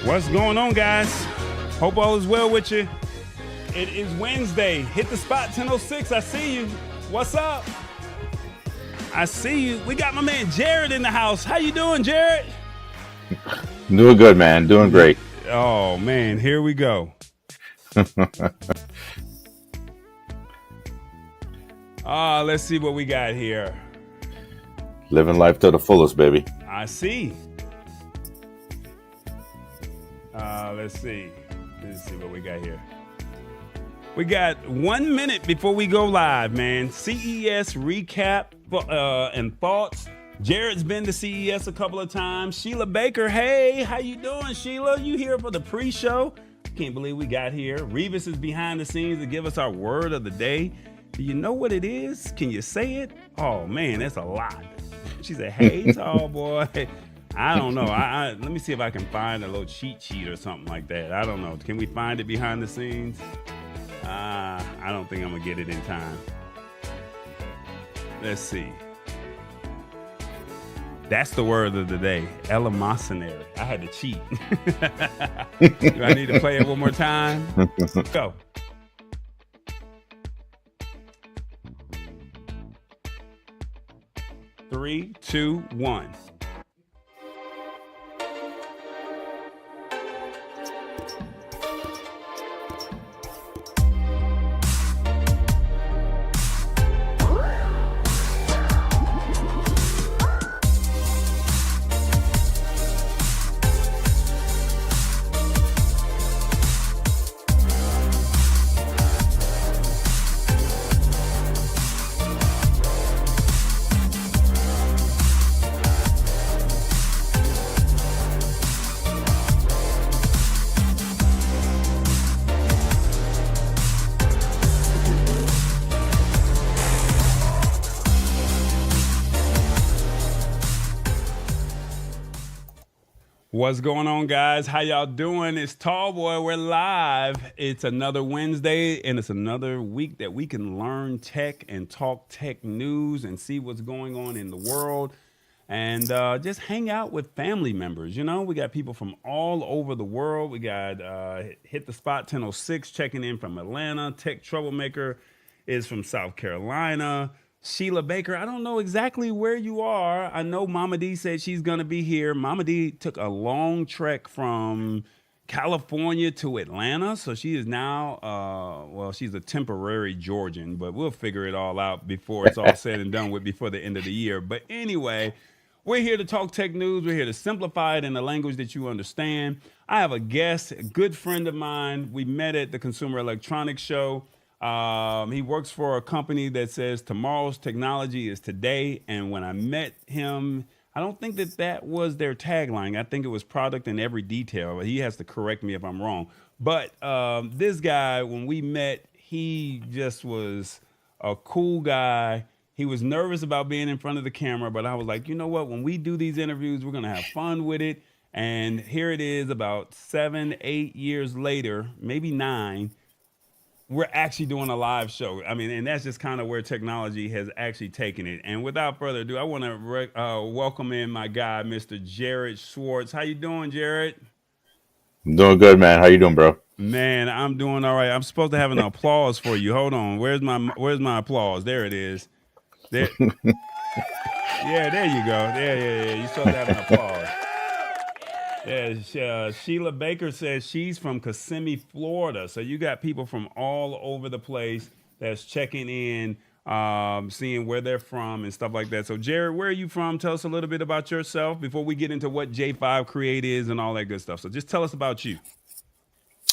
What's going on, guys? Hope all is well with you. It is Wednesday. Hit the spot, 10:06. I see you. What's up? I see you. We got my man Jared in the house. How you doing, Jared? Doing good, man. Doing great. Oh, man. Here we go. Let's see what we got here. Living life to the fullest, baby. I see. Let's see what we got here. We got 1 minute before we go live, man. CES recap and thoughts. Jared's been to CES a couple of times. Sheila Baker, hey, how you doing, Sheila? You here for the pre-show? Can't believe we got here. Revis is behind the scenes to give us our word of the day. Do you know what it is? Can you say it? Oh, man, that's a lot. She said, hey, tall boy. I don't know. Let me see if I can find a little cheat sheet or something like that. I don't know. Can we find it behind the scenes? I don't think I'm going to get it in time. Let's see. That's the word of the day. ELEEMOSYNARY. I had to cheat. Do I need to play it one more time? Go. Three, two, one. What's going on, guys? How y'all doing? It's Tall Boy. We're live. It's another Wednesday, and it's another week that we can learn tech and talk tech news and see what's going on in the world and just hang out with family members. You know, we got people from all over the world. We got Hit the Spot 1006 checking in from Atlanta. Tech Troublemaker is from South Carolina. Sheila Baker, I don't know exactly where you are. I know Mama D said she's going to be here. Mama D took a long trek from California to Atlanta. So she is now, she's a temporary Georgian, but we'll figure it all out before it's all said and done with before the end of the year. But anyway, we're here to talk tech news. We're here to simplify it in a language that you understand. I have a guest, a good friend of mine. We met at the Consumer Electronics Show. He works for a company that says tomorrow's technology is today. And when I met him, I don't think that was their tagline. I think it was product in every detail. He has to correct me if I'm wrong. But this guy, when we met, he just was a cool guy. He was nervous about being in front of the camera, but I was like, you know what? When we do these interviews, we're going to have fun with it. And here it is about 7, 8 years later, maybe 9. We're actually doing a live show. I mean, and that's just kind of where technology has actually taken it. And without further ado, I want to welcome in my guy, Mr. Jared Schwartz. How you doing, Jared? I'm doing good, man. How you doing, bro? Man, I'm doing all right. I'm supposed to have an applause for you. Hold on. Where's my applause? There it is. There. Yeah, there you go. Yeah. You're supposed to have an applause. Yeah, Sheila Baker says she's from Kissimmee, Florida. So you got people from all over the place that's checking in, seeing where they're from and stuff like that. So Jared, where are you from? Tell us a little bit about yourself before we get into what J5 Create is and all that good stuff. So just tell us about you.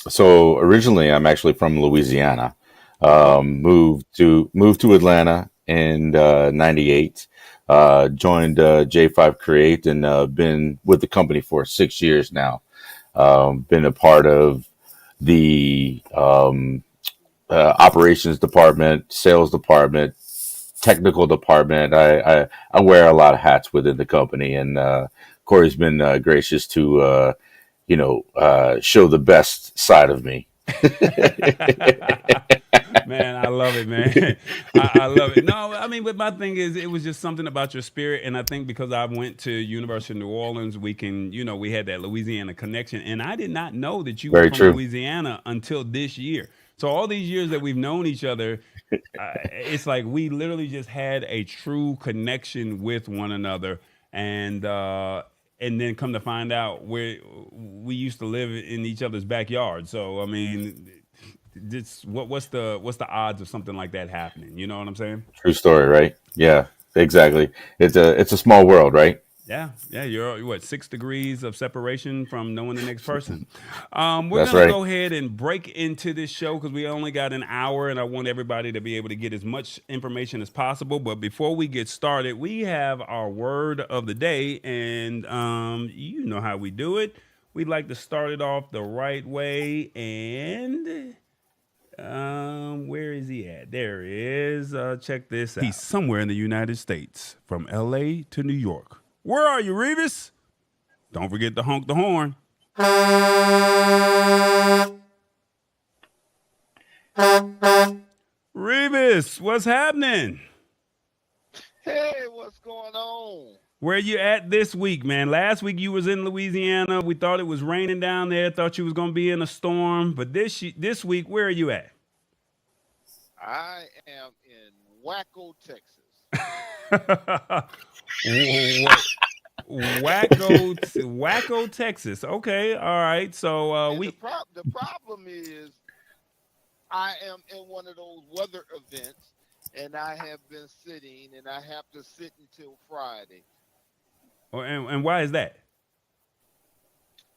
So originally, I'm actually from Louisiana. Moved to Atlanta in '98. Joined J5 Create and been with the company for 6 years now. Been a part of the operations department, sales department, technical department. I wear a lot of hats within the company, and Corey's been gracious to show the best side of me Man, I love it, man. I love it. No, I mean, but my thing is, it was just something about your spirit, and I think because I went to University of New Orleans, we can, we had that Louisiana connection, and I did not know that you were Very from true. Louisiana until this year. So all these years that we've known each other, it's like we literally just had a true connection with one another, and then come to find out we used to live in each other's backyard. So I mean, what's the odds of something like that happening? You know what I'm saying? True story, right? Yeah, exactly. It's a small world, right? Yeah, yeah. You're what, 6 degrees of separation from knowing the next person. We're That's gonna right. go ahead and break into this show because we only got an hour, and I want everybody to be able to get as much information as possible. But before we get started, we have our word of the day, and you know how we do it. We'd like to start it off the right way, and where is he at? There he is. Check this out. He's somewhere in the United States, from LA to New York. Where are you, Revis? Don't forget to honk the horn. Revis, what's happening? Hey, what's going on? Where you at this week, man? Last week you was in Louisiana. We thought it was raining down there. Thought you was gonna be in a storm. But this week, where are you at? I am in Waco, Texas. Wacko, Texas. Okay, all right. So And the problem is I am in one of those weather events, and I have been sitting, and I have to sit until Friday and why is that?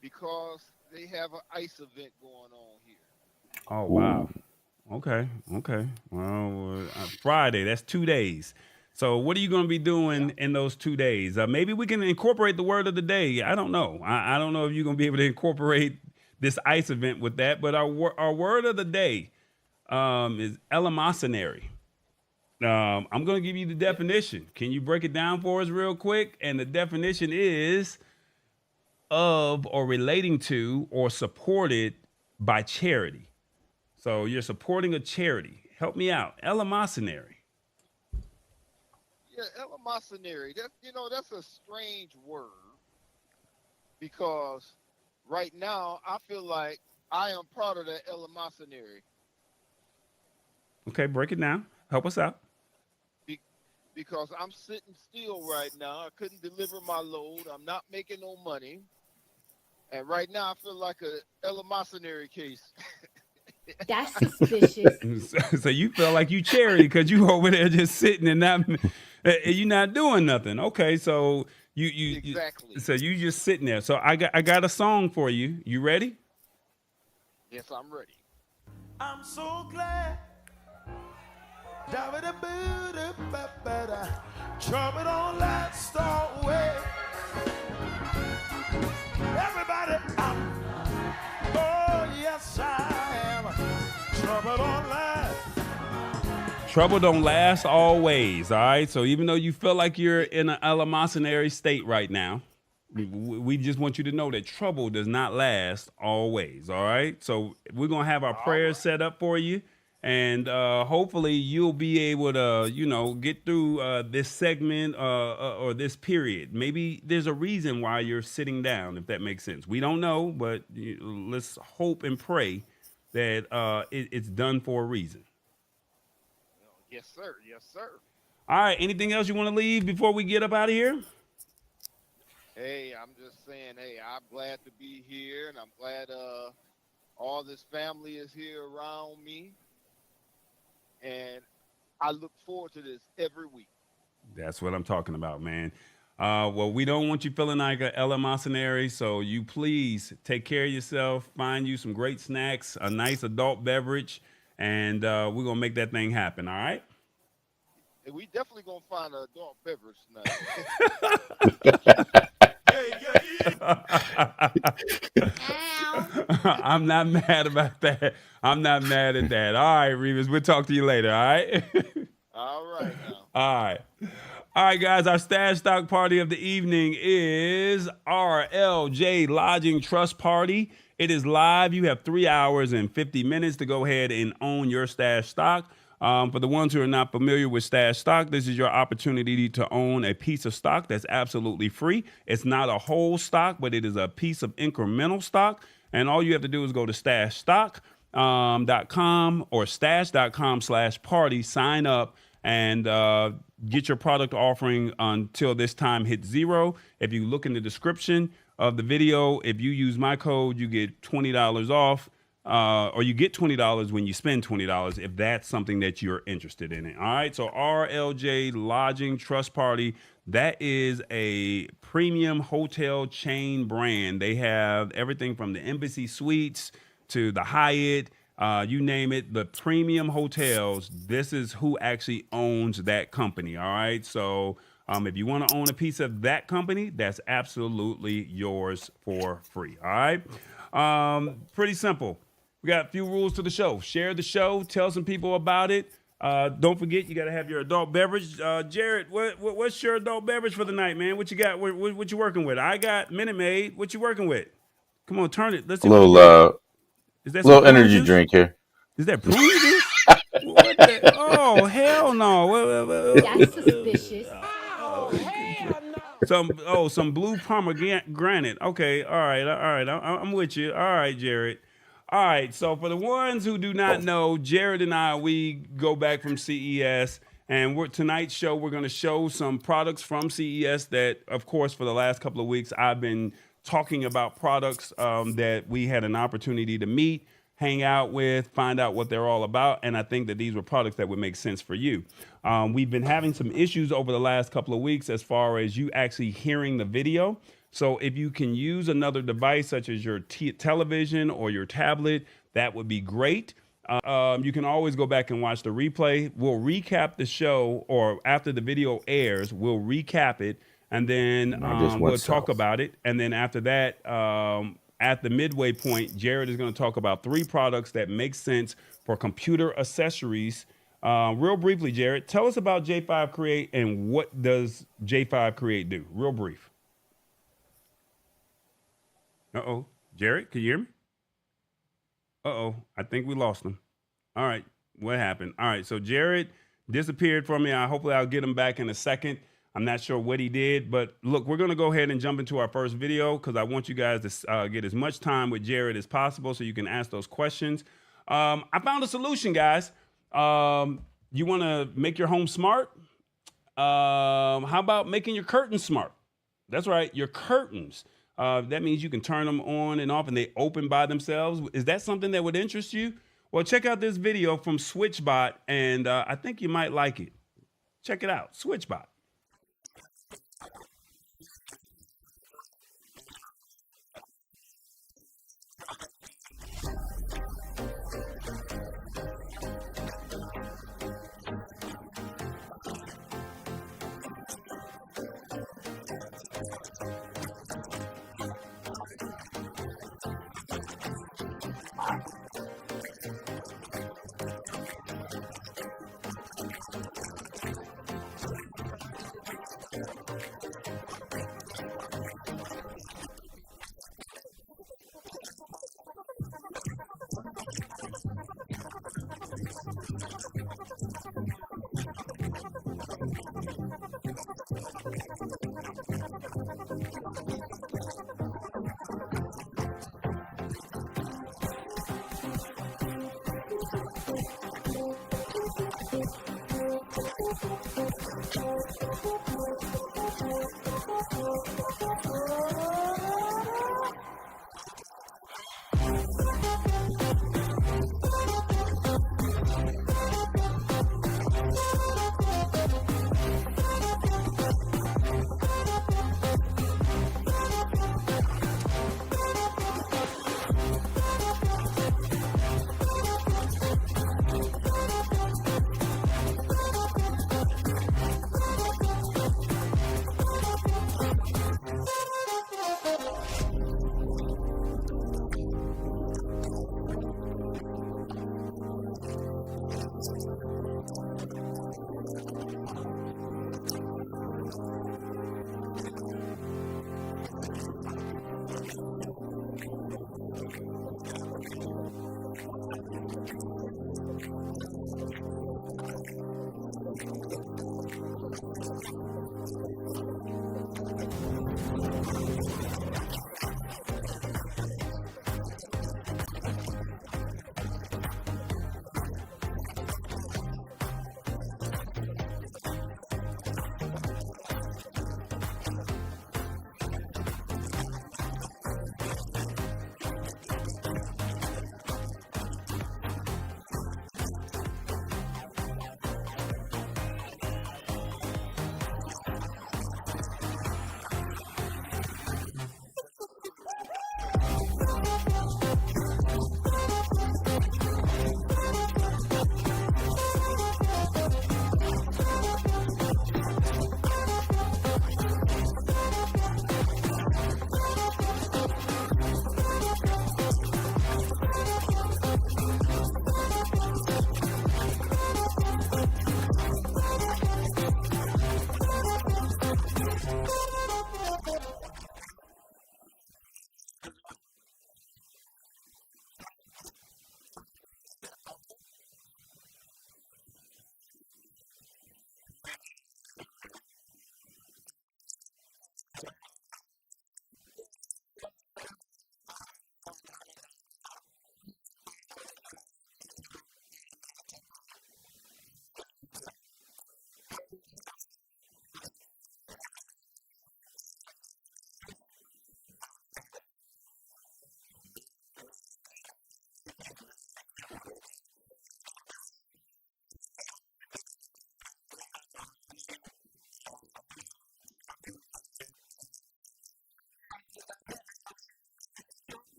because they have an ice event going on here. Oh wow. Ooh. Okay. Okay. Well, Friday. That's 2 days. So what are you going to be doing Yeah. in those 2 days? Maybe we can incorporate the word of the day. I don't know. I don't know if you're going to be able to incorporate this ice event with that. But our word of the day is eleemosynary. I'm going to give you the Yeah. definition. Can you break it down for us real quick? And the definition is of or relating to or supported by charity. So you're supporting a charity. Help me out. Eleemosynary. Yeah, eleemosynary. That's a strange word because right now I feel like I am part of that eleemosynary. Okay, break it down. Help us out. Be- because I'm sitting still right now. I couldn't deliver my load. I'm not making no money. And right now I feel like a eleemosynary case. That's suspicious. So you feel like you charity because you over there just sitting and not you're not doing nothing. Okay, so Exactly. so you just sitting there. So I got a song for you. You ready? Yes, I'm ready. I'm so glad. Da-ba-da-boo-da-ba-ba-da. Trouble don't last always. Everybody, oh yes I am. Trouble don't last. Trouble don't last always. All right. So even though you feel like you're in an eleemosynary state right now, we just want you to know that trouble does not last always. All right. So we're gonna have our All prayers right. set up for you, and hopefully you'll be able to, get through this segment or this period. Maybe there's a reason why you're sitting down, if that makes sense. We don't know, but let's hope and pray that it's done for a reason. Yes, sir. Yes, sir. All right. Anything else you want to leave before we get up out of here? Hey, I'm just saying, hey, I'm glad to be here, and I'm glad all this family is here around me, and I look forward to this every week. That's what I'm talking about, man. Well, we don't want you feeling like a eleemosynary, so you please take care of yourself. Find you some great snacks, a nice adult beverage, and we're gonna make that thing happen. All right. And we definitely gonna find an adult beverage Ow. I'm not mad about that. I'm not mad at that. All right, Revis. We'll talk to you later. All right. All right now. All right. All right, guys, our stash stock party of the evening is RLJ Lodging Trust Party. It is live. You have 3 hours and 50 minutes to go ahead and own your stash stock. For the ones who are not familiar with stash stock, this is your opportunity to own a piece of stock that's absolutely free. It's not a whole stock, but it is a piece of incremental stock. And all you have to do is go to stashstock.com or stash.com/party, sign up, and get your product offering until this time hits zero. If you look in the description of the video, if you use my code, you get $20 off, or you get $20 when you spend $20 if that's something that you're interested in. All right, so RLJ Lodging Trust Party, that is a premium hotel chain brand. They have everything from the Embassy Suites to the Hyatt, you name it, the premium hotels. This is who actually owns that company. All right. So if you want to own a piece of that company, that's absolutely yours for free. All right. Pretty simple. We got a few rules to the show. Share the show. Tell some people about it. Don't forget, you got to have your adult beverage. Jared, what's your adult beverage for the night, man? What you got? What you working with? I got Minute Maid. What you working with? Come on, turn it. Let's see. Is that little energy drink here. Is that prune juice? What the? Oh, hell no. That's suspicious. Some blue pomegranate. Okay, all right. I'm with you. All right, Jared. All right, so for the ones who do not know, Jared and I, we go back from CES, and tonight's show, we're going to show some products from CES that, of course, for the last couple of weeks, I've been talking about products that we had an opportunity to meet, hang out with, find out what they're all about, and I think that these were products that would make sense for you. We've been having some issues over the last couple of weeks as far as you actually hearing the video. So if you can use another device such as your television or your tablet, that would be great. You can always go back and watch the replay. We'll recap the show, or after the video airs, we'll recap it, and then we'll talk about it. And then after that, at the midway point, Jared is going to talk about 3 products that make sense for computer accessories. Real briefly, Jared, tell us about J5 Create and what does J5 Create do? Real brief. Uh-oh. Jared, can you hear me? Uh-oh. I think we lost him. All right. What happened? All right. So Jared disappeared from me. Hopefully I'll get him back in a second. I'm not sure what he did, but look, we're going to go ahead and jump into our first video because I want you guys to get as much time with Jared as possible so you can ask those questions. I found a solution, guys. You want to make your home smart? How about making your curtains smart? That's right. Your curtains. That means you can turn them on and off and they open by themselves. Is that something that would interest you? Well, check out this video from Switch Bot, and I think you might like it. Check it out, Switch Bot.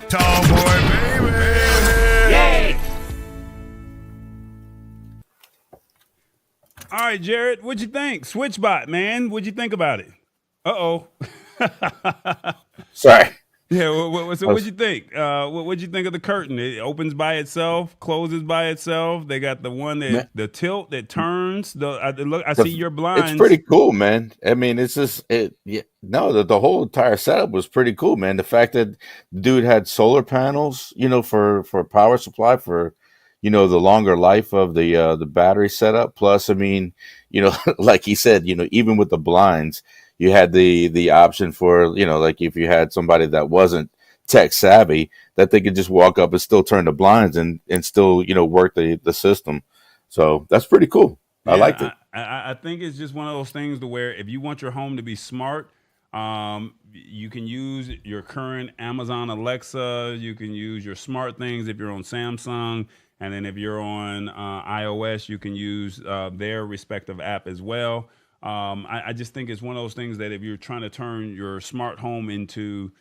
Tall boy, baby. Yay! All right, Jared, what'd you think? Switch Bot, man. What'd you think about it? Uh-oh. Sorry. Yeah, so what'd you think? What'd you think of the curtain? It opens by itself, closes by itself. They got the one that the tilt that turns. I see your blinds. It's pretty cool, man. I mean, it's just the whole entire setup was pretty cool, man. The fact that the dude had solar panels, for power supply for, the longer life of the battery setup. Plus, I mean, like he said, even with the blinds, you had the option for, like if you had somebody that wasn't tech savvy, that they could just walk up and still turn the blinds and still, work the system. So that's pretty cool. I liked it. I think it's just one of those things to where if you want your home to be smart, you can use your current Amazon Alexa. You can use your smart things if you're on Samsung. And then if you're on iOS, you can use their respective app as well. I just think it's one of those things that if you're trying to turn your smart home into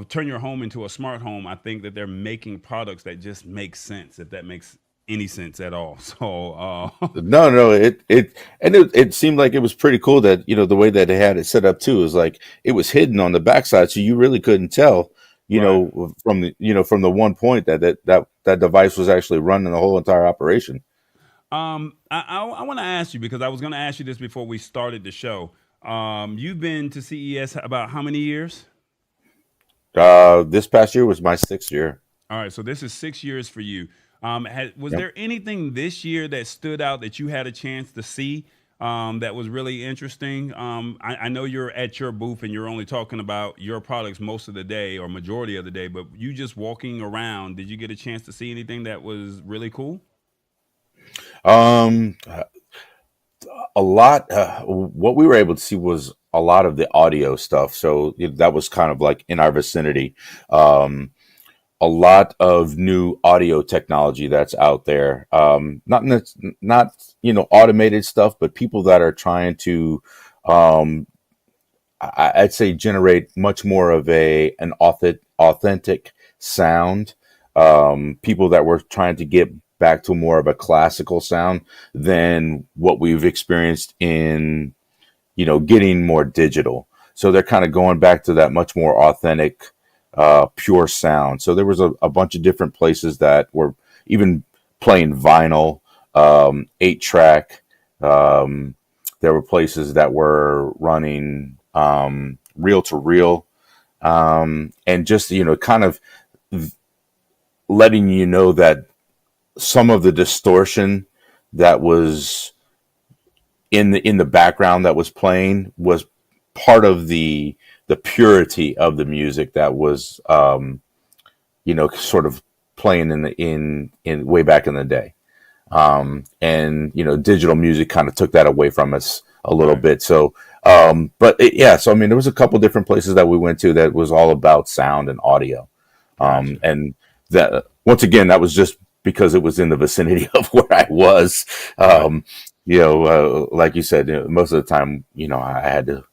turn your home into a smart home, I think that they're making products that just make sense, if that makes any sense at all. So No, it seemed like it was pretty cool that the way that they had it set up too is like it was hidden on the backside, so you really couldn't tell from the one point that device was actually running the whole entire operation. I want to ask you, because I was going to ask you this before we started the show. You've been to CES about how many years? This past year was my 6th year. All right, so this is 6 years for you. Was there anything this year that stood out that you had a chance to see that was really interesting? I know you're at your booth and you're only talking about your products most of the day or majority of the day, but you just walking around, did you get a chance to see anything that was really cool? A lot. What we were able to see was a lot of the audio stuff. So that was kind of like in our vicinity. A lot of new audio technology that's out there. Not automated stuff, but people that are trying to, I'd say, generate much more of an authentic sound. People that were trying to get back to more of a classical sound than what we've experienced in, getting more digital. So they're kind of going back to that much more authentic, pure sound. So there was a bunch of different places that were even playing vinyl, 8-track. There were places that were running reel to reel, and just, kind of letting you know that some of the distortion that was in the background that was playing was part of the purity of the music that was sort of playing in way back in the day. And digital music kind of took that away from us a little bit. So so I mean, there was a couple different places that we went to that was all about sound and audio. And that, once again, that was just because it was in the vicinity of where I was. Like you said, most of the time, I had to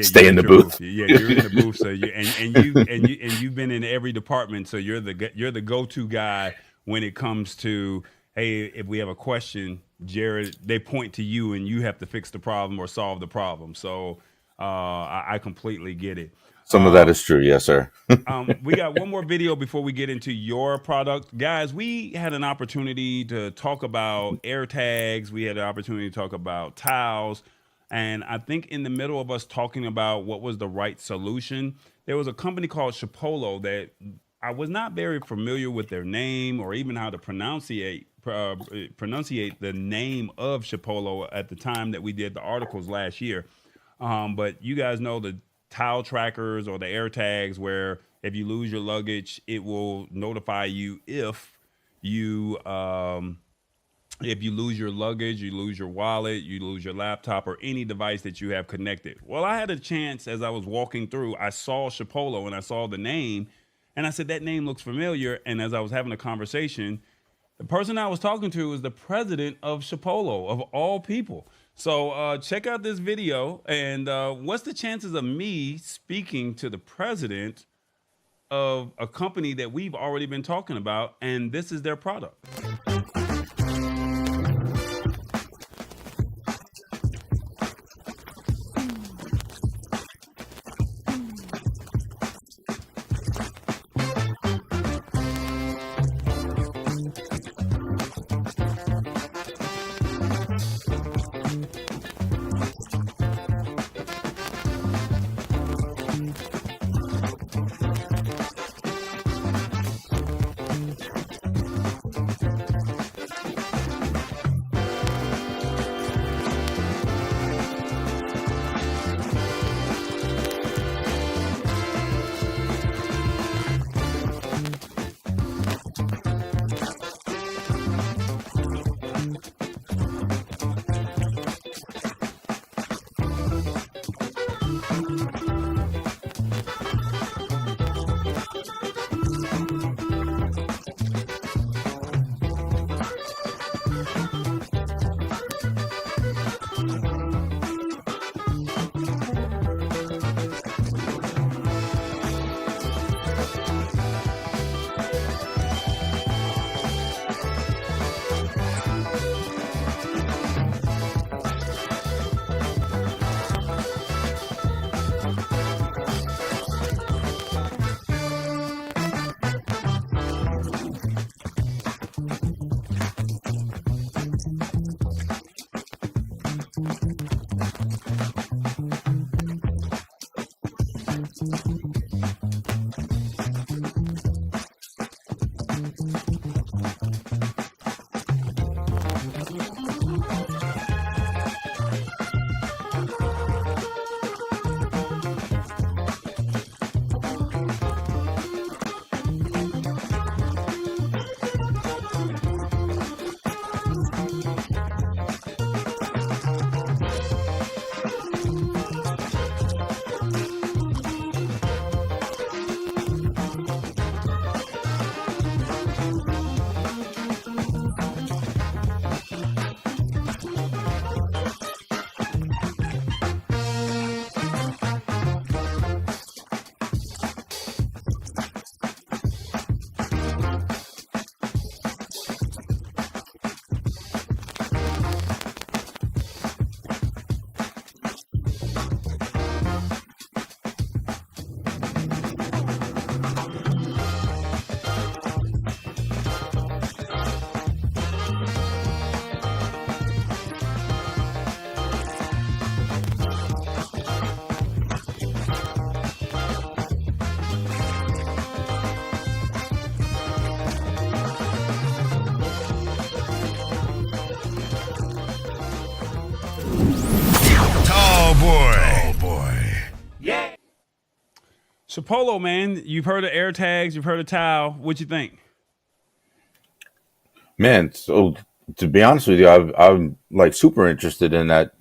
stay in the booth. Yeah, you're in the booth. So you've been in every department. So you're the go-to guy when it comes to, hey, if we have a question, Jared, they point to you and you have to fix the problem or solve the problem. So I completely get it. Some of that is true. Yes, sir. We got one more video before we get into your product. Guys, we had an opportunity to talk about AirTags. We had an opportunity to talk about towels. And I think in the middle of us talking about what was the right solution, there was a company called Chipolo that I was not very familiar with their name or even how to pronunciate the name of Chipolo at the time that we did the articles last year. But you guys know the towel trackers or the AirTags, where if you lose your luggage, it will notify you if you lose your luggage, you lose your wallet, you lose your laptop, or any device that you have connected. Well, I had a chance as I was walking through, I saw Chipolo and I saw the name, and I said, that name looks familiar. And as I was having a conversation, the person I was talking to was the president of Chipolo, of all people. So check out this video. And what's the chances of me speaking to the president of a company that we've already been talking about, and this is their product. Chipolo, man, you've heard of air tags, you've heard of towel. What you think? Man, so to be honest with you, I'm like super interested in that.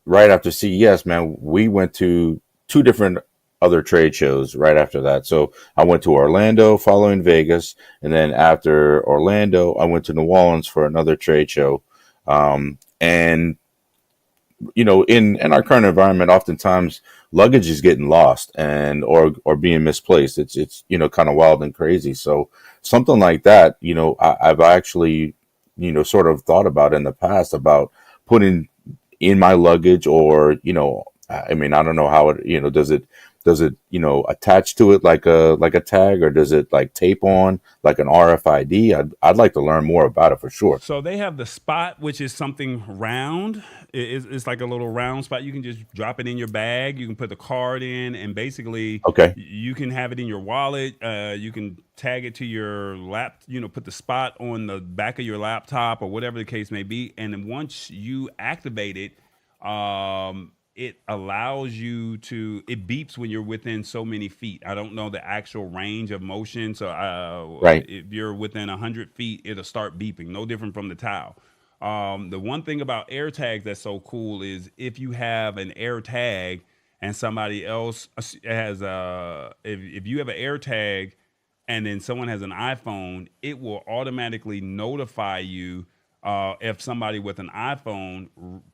Right after CES, man, we went to two different other trade shows right after that. So I went to Orlando following Vegas, and then after Orlando, I went to New Orleans for another trade show. And in our current environment, oftentimes luggage is getting lost and or being misplaced. It's kind of wild and crazy. So something like that, I've actually sort of thought about in the past about putting in my luggage, or I mean, I don't know how it, does it attach to it like a tag, or does it like tape on like an RFID? I'd like to learn more about it for sure. So they have the spot, which is something round. It's like a little round spot. You can just drop it in your bag. You can put the card in, and basically, Okay. you can have it in your wallet. You can tag it to your lap. Put the spot on the back of your laptop or whatever the case may be. And then once you activate it, it allows you to. It beeps when you're within so many feet. I don't know the actual range of motion. So Right. if you're within 100 feet, it'll start beeping. No different from the towel. The one thing about air tags that's so cool is if you have an air tag and somebody else has if you have an air tag and then someone has an iPhone, it will automatically notify you if somebody with an iPhone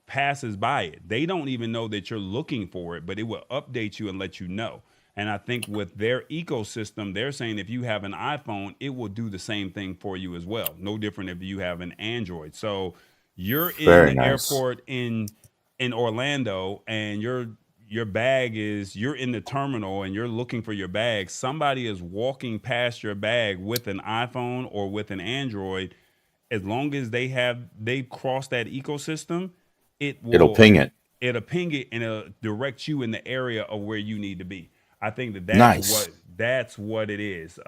passes by it. They don't even know that you're looking for it, but it will update you and let you know. And I think with their ecosystem, they're saying if you have an iPhone, it will do the same thing for you as well. No different if you have an Android. So you're in Very the nice. airport in Orlando, and your bag is, you're in the terminal and you're looking for your bag. Somebody is walking past your bag with an iPhone or with an Android. As long as they've crossed that ecosystem, it It'll will ping it. it'll ping it and it'll direct you in the area of where you need to be. I think that Nice. that's what it is.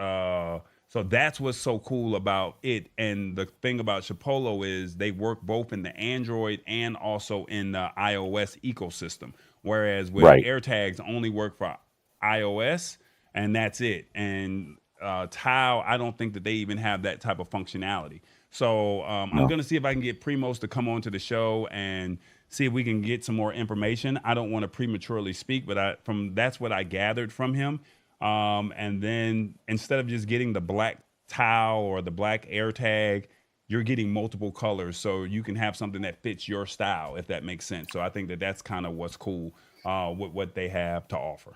So that's what's so cool about it. And the thing about Chipolo is they work both in the Android and also in the iOS ecosystem. Whereas with Right. AirTags only work for iOS and that's it. And Tile, I don't think that they even have that type of functionality. So I'm No. going to see if I can get Primos to come on to the show and see if we can get some more information. I don't want to prematurely speak, but that's what I gathered from him. And then instead of just getting the black towel or the black air tag, you're getting multiple colors, so you can have something that fits your style, if that makes sense. So I think that that's kind of what's cool with what they have to offer.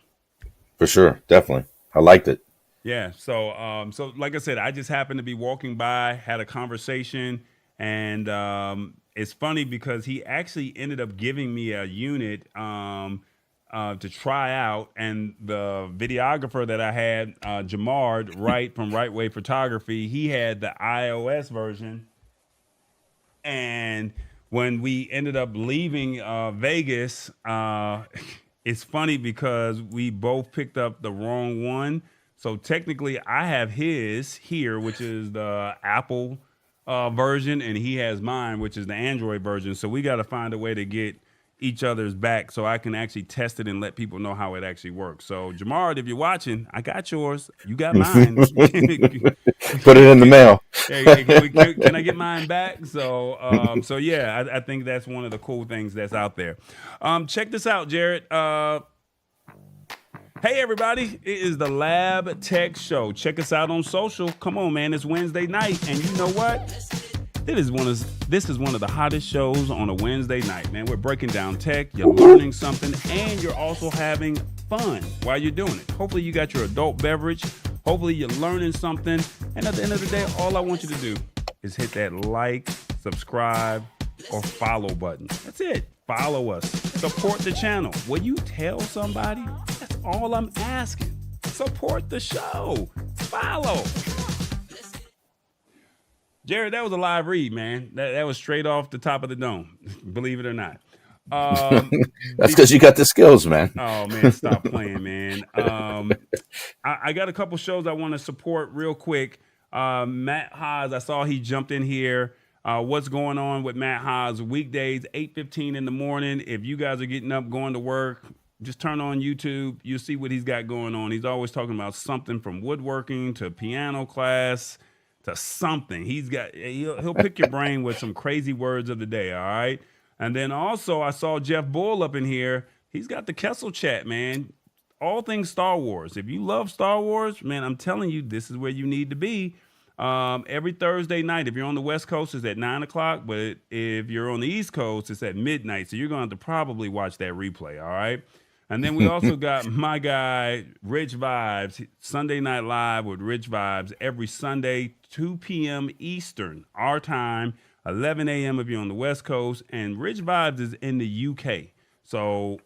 For sure. Definitely. I liked it. Yeah. So like I said, I just happened to be walking by, had a conversation, and it's funny because he actually ended up giving me a unit to try out, and the videographer that I had, Jamard, right from Right Way Photography, he had the iOS version, and when we ended up leaving Vegas, it's funny because we both picked up the wrong one. So technically, I have his here, which is the Apple version, and he has mine, which is the Android version. So we got to find a way to get each other's back so I can actually test it and let people know how it actually works. So Jamard, if you're watching, I got yours. You got mine. Put it in the mail. Hey, can I get mine back? So yeah, I think that's one of the cool things that's out there. Check this out, Jared. Hey everybody, it is the Lab Tech Show. Check us out on social. Come on, man, it's Wednesday night, and you know what? This is one of the hottest shows on a Wednesday night, man. We're breaking down tech, you're learning something, and you're also having fun while you're doing it. Hopefully you got your adult beverage. Hopefully you're learning something. And at the end of the day, all I want you to do is hit that like, subscribe, or follow button. That's it. Follow us. Support the channel. Will you tell somebody? That's all I'm asking. Support the show. Follow. Jared, that was a live read, man. That was straight off the top of the dome, believe it or not. That's because you got the skills, man. Oh, man, stop playing, man. I got a couple shows I want to support real quick. Matt Haas, I saw he jumped in here. What's going on with Matt Haas? Weekdays, 8:15 in the morning. If you guys are getting up, going to work, just turn on YouTube. You'll see what he's got going on. He's always talking about something from woodworking to piano class to something. He'll pick your brain with some crazy words of the day, all right? And then also I saw Jeff Bull up in here. He's got the Kessel Chat, man. All things Star Wars. If you love Star Wars, man, I'm telling you, this is where you need to be. Every Thursday night, if you're on the West Coast, it's at 9 o'clock. But if you're on the East Coast, it's at midnight. So you're going to have to probably watch that replay, all right? And then we also got my guy, Rich Vibes, Sunday Night Live with Rich Vibes every Sunday, 2 p.m. Eastern, our time, 11 a.m. if you're on the West Coast. And Rich Vibes is in the UK. So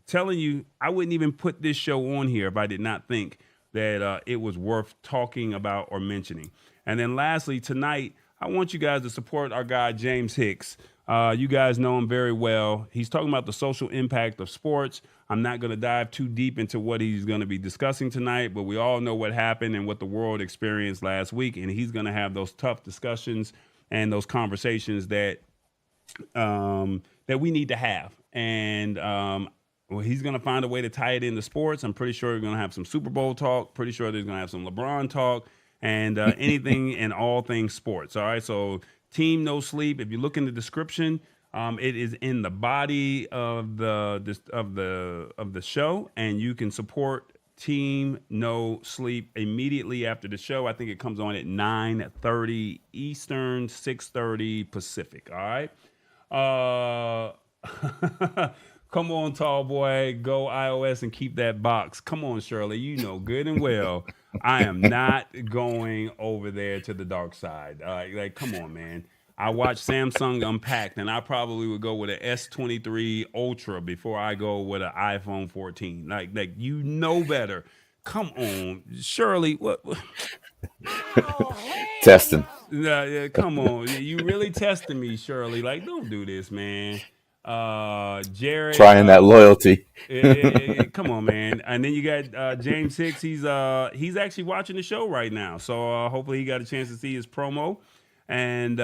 telling you, I wouldn't even put this show on here if I did not think that it was worth talking about or mentioning. And then lastly, tonight, I want you guys to support our guy, James Hicks. You guys know him very well. He's talking about the social impact of sports. I'm not going to dive too deep into what he's going to be discussing tonight, but we all know what happened and what the world experienced last week. And he's going to have those tough discussions and those conversations that we need to have. And he's going to find a way to tie it into sports. I'm pretty sure we're going to have some Super Bowl talk. Pretty sure there's going to have some LeBron talk and anything and all things sports. All right. So Team No Sleep, if you look in the description, it is in the body of the show, and you can support Team No Sleep immediately after the show. I think it comes on at 9:30 Eastern, 6:30 Pacific. All right. Come on, tall boy, go iOS and keep that box. Come on, Shirley. You know good and well I am not going over there to the dark side. Like, come on, man. I watched Samsung Unpacked, and I probably would go with an S23 Ultra before I go with an iPhone 14. Like you know better. Come on, Shirley. What? Testing. Yeah, come on. You really testing me, Shirley. Like, don't do this, man. Jared, Trying that loyalty. come on, man. And then you got James Hicks. He's actually watching the show right now. So hopefully he got a chance to see his promo. And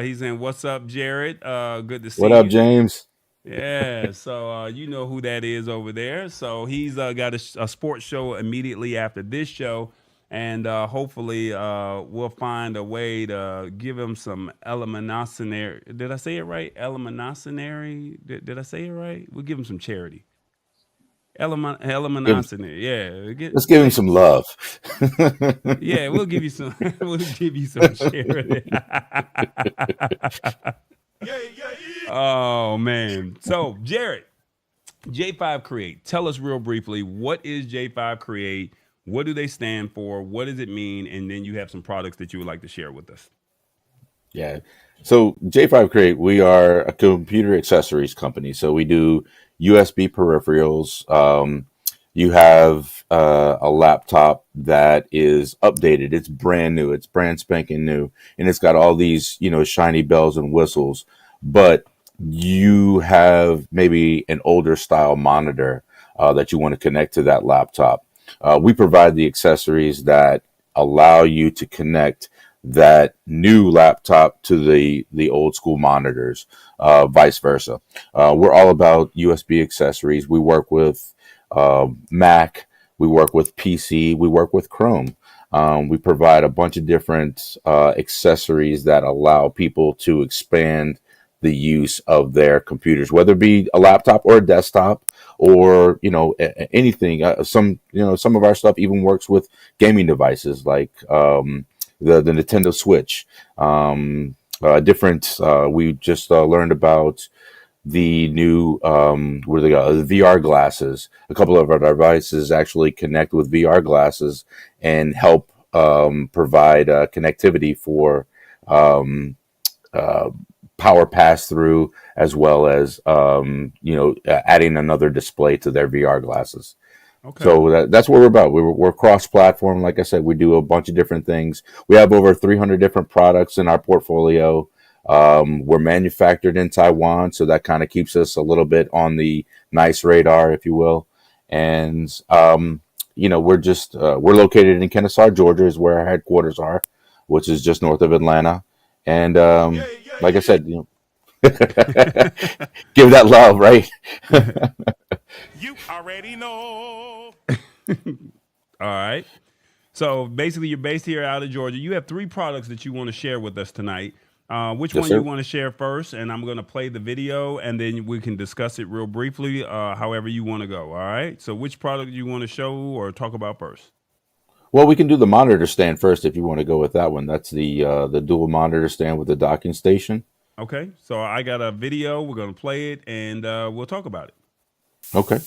he's in, "What's up, Jared? Good to see you." What up, James? Yeah, so you know who that is over there. So he's got a sports show immediately after this show, and hopefully we'll find a way to give him some ELEEMOSYNARY. Did I say it right? ELEEMOSYNARY. Did I say it right? We'll give him some charity. ELEEMOSYNARY. Yeah. Let's give him some love. Yeah, we'll give you some. We'll give you some charity. Oh man. So Jared, J5 Create. Tell us real briefly, what is J5 Create? What do they stand for? What does it mean? And then you have some products that you would like to share with us. Yeah. So J5 Create, we are a computer accessories company. So we do USB peripherals. You have a laptop that is updated. It's brand new. It's brand spanking new. And it's got all these, shiny bells and whistles. But you have maybe an older style monitor that you want to connect to that laptop. We provide the accessories that allow you to connect that new laptop to the old school monitors, vice versa. We're all about USB accessories. We work with Mac, we work with PC, we work with Chrome. We provide a bunch of different accessories that allow people to expand the use of their computers, whether it be a laptop or a desktop or, anything. Some of our stuff even works with gaming devices like the Nintendo Switch. We just learned about the new the VR glasses. A couple of our devices actually connect with VR glasses and help provide connectivity for power pass through, as well as adding another display to their VR glasses. Okay. So that's what we're about. We're cross-platform. Like I said, we do a bunch of different things. We have over 300 different products in our portfolio. We're manufactured in Taiwan, so that kind of keeps us a little bit on the nice radar, if you will. And we're located in Kennesaw, Georgia, is where our headquarters are, which is just north of Atlanta. And like I said, give that love, right? You already know. All right. So basically, you're based here out of Georgia. You have 3 products that you want to share with us tonight. Which one you want to share first? And I'm going to play the video, and then we can discuss it real briefly, however you want to go. All right. So which product do you want to show or talk about first? Well, we can do the monitor stand first if you want to go with that one. That's the dual monitor stand with the docking station. Okay. So I got a video. We're going to play it, and we'll talk about it. Okay.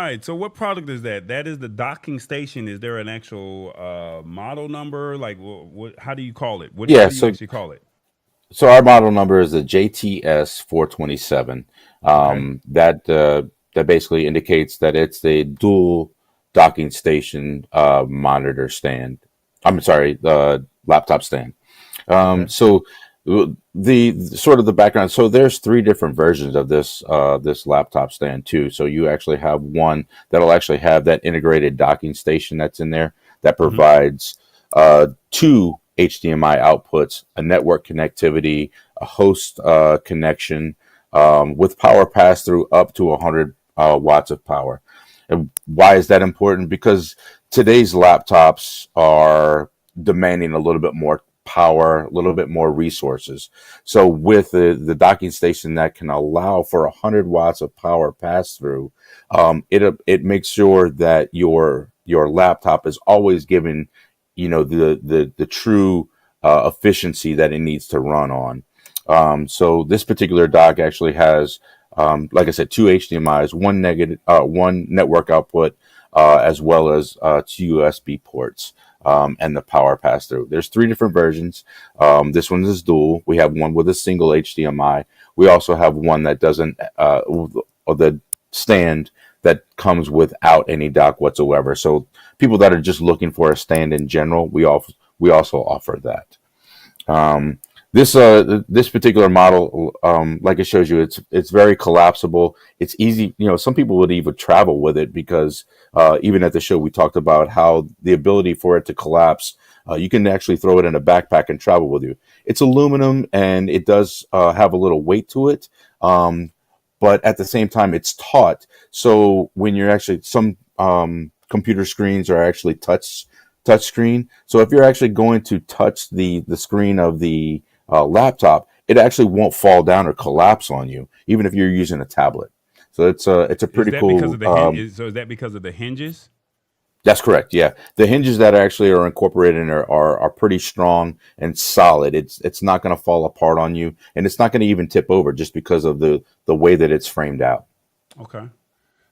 right. So what product is that? That is the docking station. Is there an actual model number? Like, what? How do you call it? What Yeah. do you So actually call it? so our model number is the JTS 427. Okay. That basically indicates that it's a dual docking station monitor stand. I'm sorry, the laptop stand. Okay. So the sort of the background. So there's three different versions of this laptop stand too. So you actually have one that'll actually have that integrated docking station that's in there that Hmm. provides two HDMI outputs, a network connectivity, a host connection with power pass through up to 100 watts of power. And why is that important? Because today's laptops are demanding a little bit more power, a little bit more resources. So with the docking station that can allow for 100 watts of power pass through, it makes sure that your laptop is always given, the true efficiency that it needs to run on. So this particular dock actually has, like I said, two HDMI's, one network output, as well as two USB ports, and the power pass through. There's three different versions. This one is dual. We have one with a single HDMI. We also have one that doesn't, or the stand that comes without any dock whatsoever. So people that are just looking for a stand in general, we also offer that. Um, this particular model, like it shows you, it's very collapsible. It's easy. Some people would even travel with it because even at the show we talked about how the ability for it to collapse. You can actually throw it in a backpack and travel with you. It's aluminum and it does have a little weight to it, but at the same time it's taut. So when you're actually some computer screens are actually touch screen. So if you're actually going to touch the screen of the laptop, it actually won't fall down or collapse on you, even if you're using a tablet. So it's a Is pretty that because cool. of the so is that because of the hinges? That's correct. Yeah, the hinges that actually are incorporated in are pretty strong and solid. It's not going to fall apart on you, and it's not going to even tip over just because of the way that it's framed out. Okay.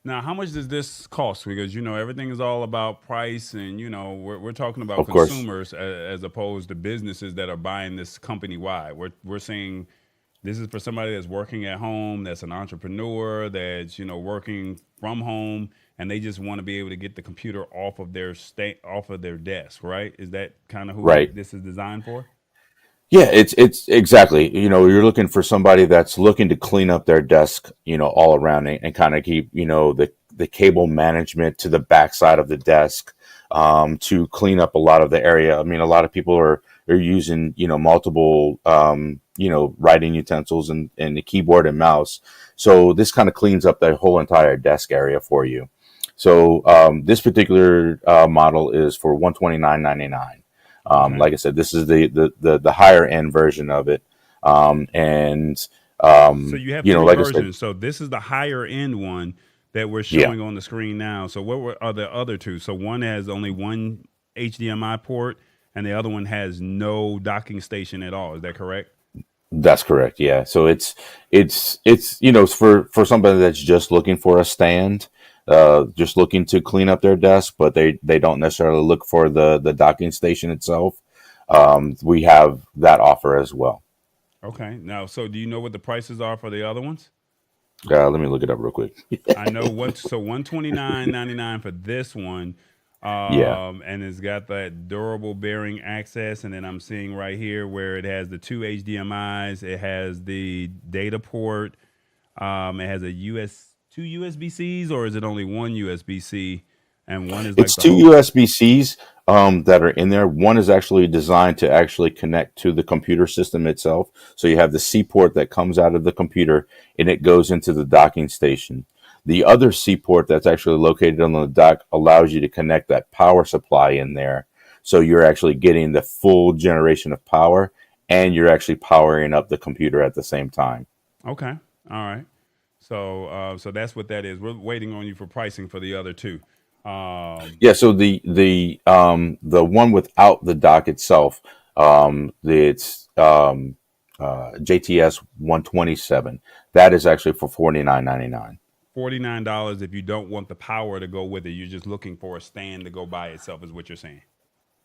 Now, how much does this cost? Because everything is all about price, and we're talking about Of course. consumers as opposed to businesses that are buying this company wide. We're saying this is for somebody that's working at home, that's an entrepreneur, that's working from home, and they just want to be able to get the computer off of their desk. Right? Is that kind of who Right. this is designed for? Yeah, it's exactly. You're looking for somebody that's looking to clean up their desk, all around it and kind of keep, the cable management to the backside of the desk, to clean up a lot of the area. I mean, a lot of people are using, multiple, writing utensils and the keyboard and mouse. So this kind of cleans up the whole entire desk area for you. So this particular model is for $129.99. Okay. Like I said, this is the higher end version of it. And So you have three like I said, versions. So this is the higher end one that we're yeah, showing on the screen now. So are the other two? So one has only one HDMI port, and the other one has no docking station at all. Is that correct? that's correct. Yeah. So it's for somebody that's just looking for a stand, just looking to clean up their desk, but they don't necessarily look for the docking station itself. We have that offer as well. Okay. Now, so do you know what the prices are for the other ones? Let me look it up real quick. I know what. So 129.99 for this one, Yeah. and it's got that durable bearing access. And then I'm seeing right here where it has the two HDMI's, it has the data port, it has a two USB Cs, or is it only one USB C, and one is like It's the two host? USB-Cs that are in there. One is actually designed to actually connect to the computer system itself. So you have the C port that comes out of the computer and it goes into the docking station. The other C port that's actually located on the dock allows you to connect that power supply in there. So you're actually getting the full generation of power and you're actually powering up the computer at the same time. Okay, all right. So that's what that is. We're waiting on you for pricing for the other two. Um, Yeah, so the one without the dock itself, it's JTS 127. That is actually for $49.99. $49 if you don't want the power to go with it. You're just looking for a stand to go by itself, is what you're saying.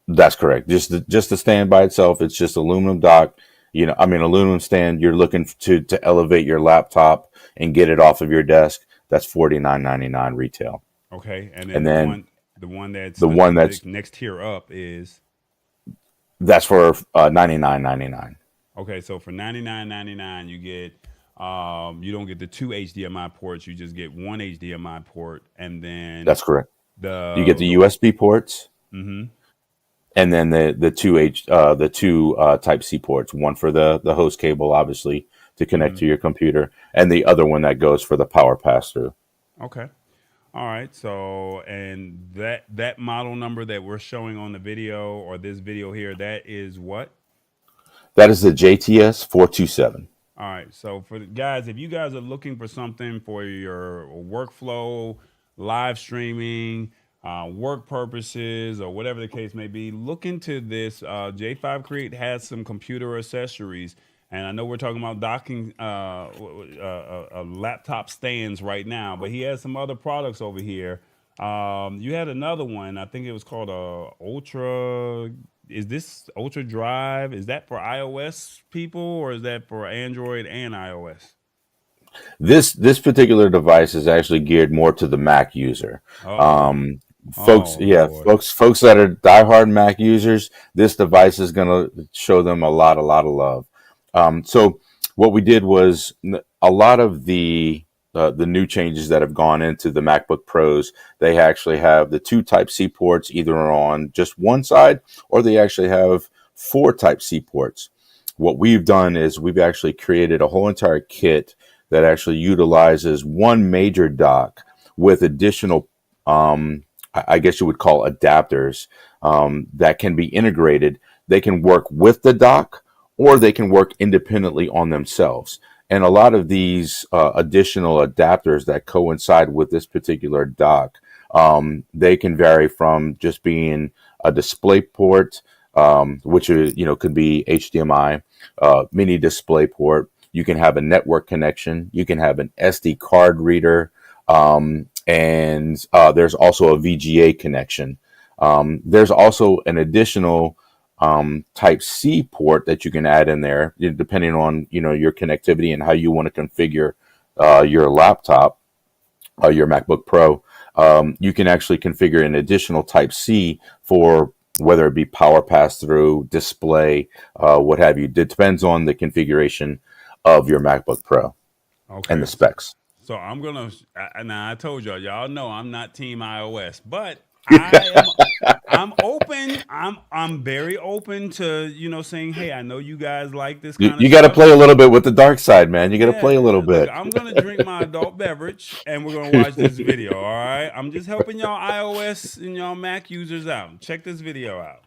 That's correct. Just the stand by itself. It's just aluminum dock. Aluminum stand. You're looking to elevate your laptop and get it off of your desk. That's $49.99 retail. Okay, and And then then the one that's the one that's next tier up is that's for $99.99. okay. So for $99.99, you get you don't get the two HDMI ports. You just get one HDMI port, and then That's correct. You get the the USB ports, mm-hmm. and then the two Type C ports. One for the host cable, obviously, to connect Mm-hmm. to your computer, and the other one that goes for the power pass through. Okay. All right. So, and that model number that we're showing on the video or this video here, that is what? That is the JTS 427. All right. So for the guys, if you guys are looking for something for your workflow, live streaming, work purposes, or whatever the case may be, look into this. J5 Create has some computer accessories. And I know we're talking about docking laptop stands right now, but he has some other products over here. You had another one. I think it was called Ultra. Is this Ultra Drive? Is that for iOS people or is that for Android and iOS? This particular device is actually geared more to the Mac user. Uh-oh. Folks, Oh, yeah, Lord. folks that are diehard Mac users, this device is going to show them a lot of love. So what we did was a lot of the new changes that have gone into the MacBook Pros. They actually have the two Type C ports either on just one side, or they actually have four Type C ports. What we've done is we've actually created a whole entire kit that actually utilizes one major dock with additional, I guess you would call adapters that can be integrated. They can work with the dock, or they can work independently on themselves. And a lot of these additional adapters that coincide with this particular dock, they can vary from just being a display port, which could be HDMI, mini display port. You can have a network connection. You can have an SD card reader, and there's also a VGA connection. There's also an additional Type C port that you can add in there, depending on your connectivity and how you want to configure your laptop, your MacBook Pro. You can actually configure an additional Type C for whether it be power pass through, display, what have you. It depends on the configuration of your MacBook Pro and Okay. the specs. So I'm gonna now I told y'all know I'm not team iOS, but I'm open. I'm very open to saying, hey, I know you guys like this kind of You got to stuff. play a little bit with the dark side, man. You got to play a little Look, bit. I'm gonna drink my adult beverage and we're gonna watch this video. All right, I'm just helping y'all iOS and y'all Mac users out. Check this video out.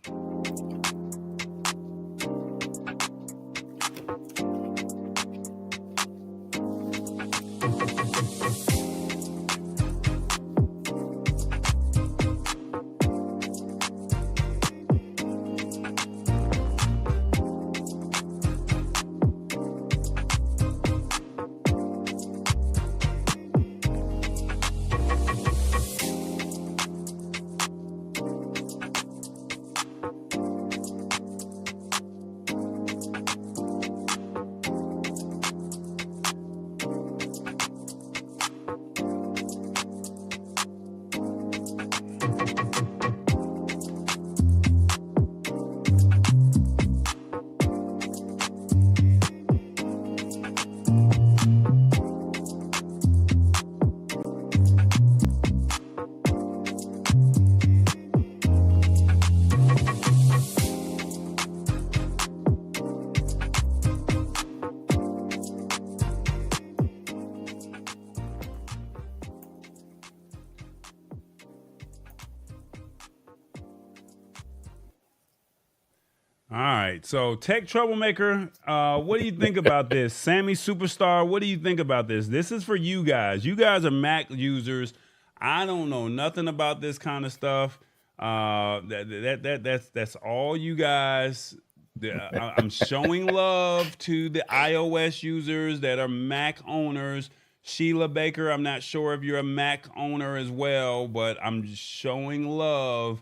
All right, so Tech Troublemaker, what do you think about this? Sammy Superstar, what do you think about this? This is for you guys. You guys are Mac users. I don't know nothing about this kind of stuff. That's all you guys. I'm showing love to the iOS users that are Mac owners. Sheila Baker, I'm not sure if you're a Mac owner as well, but I'm just showing love.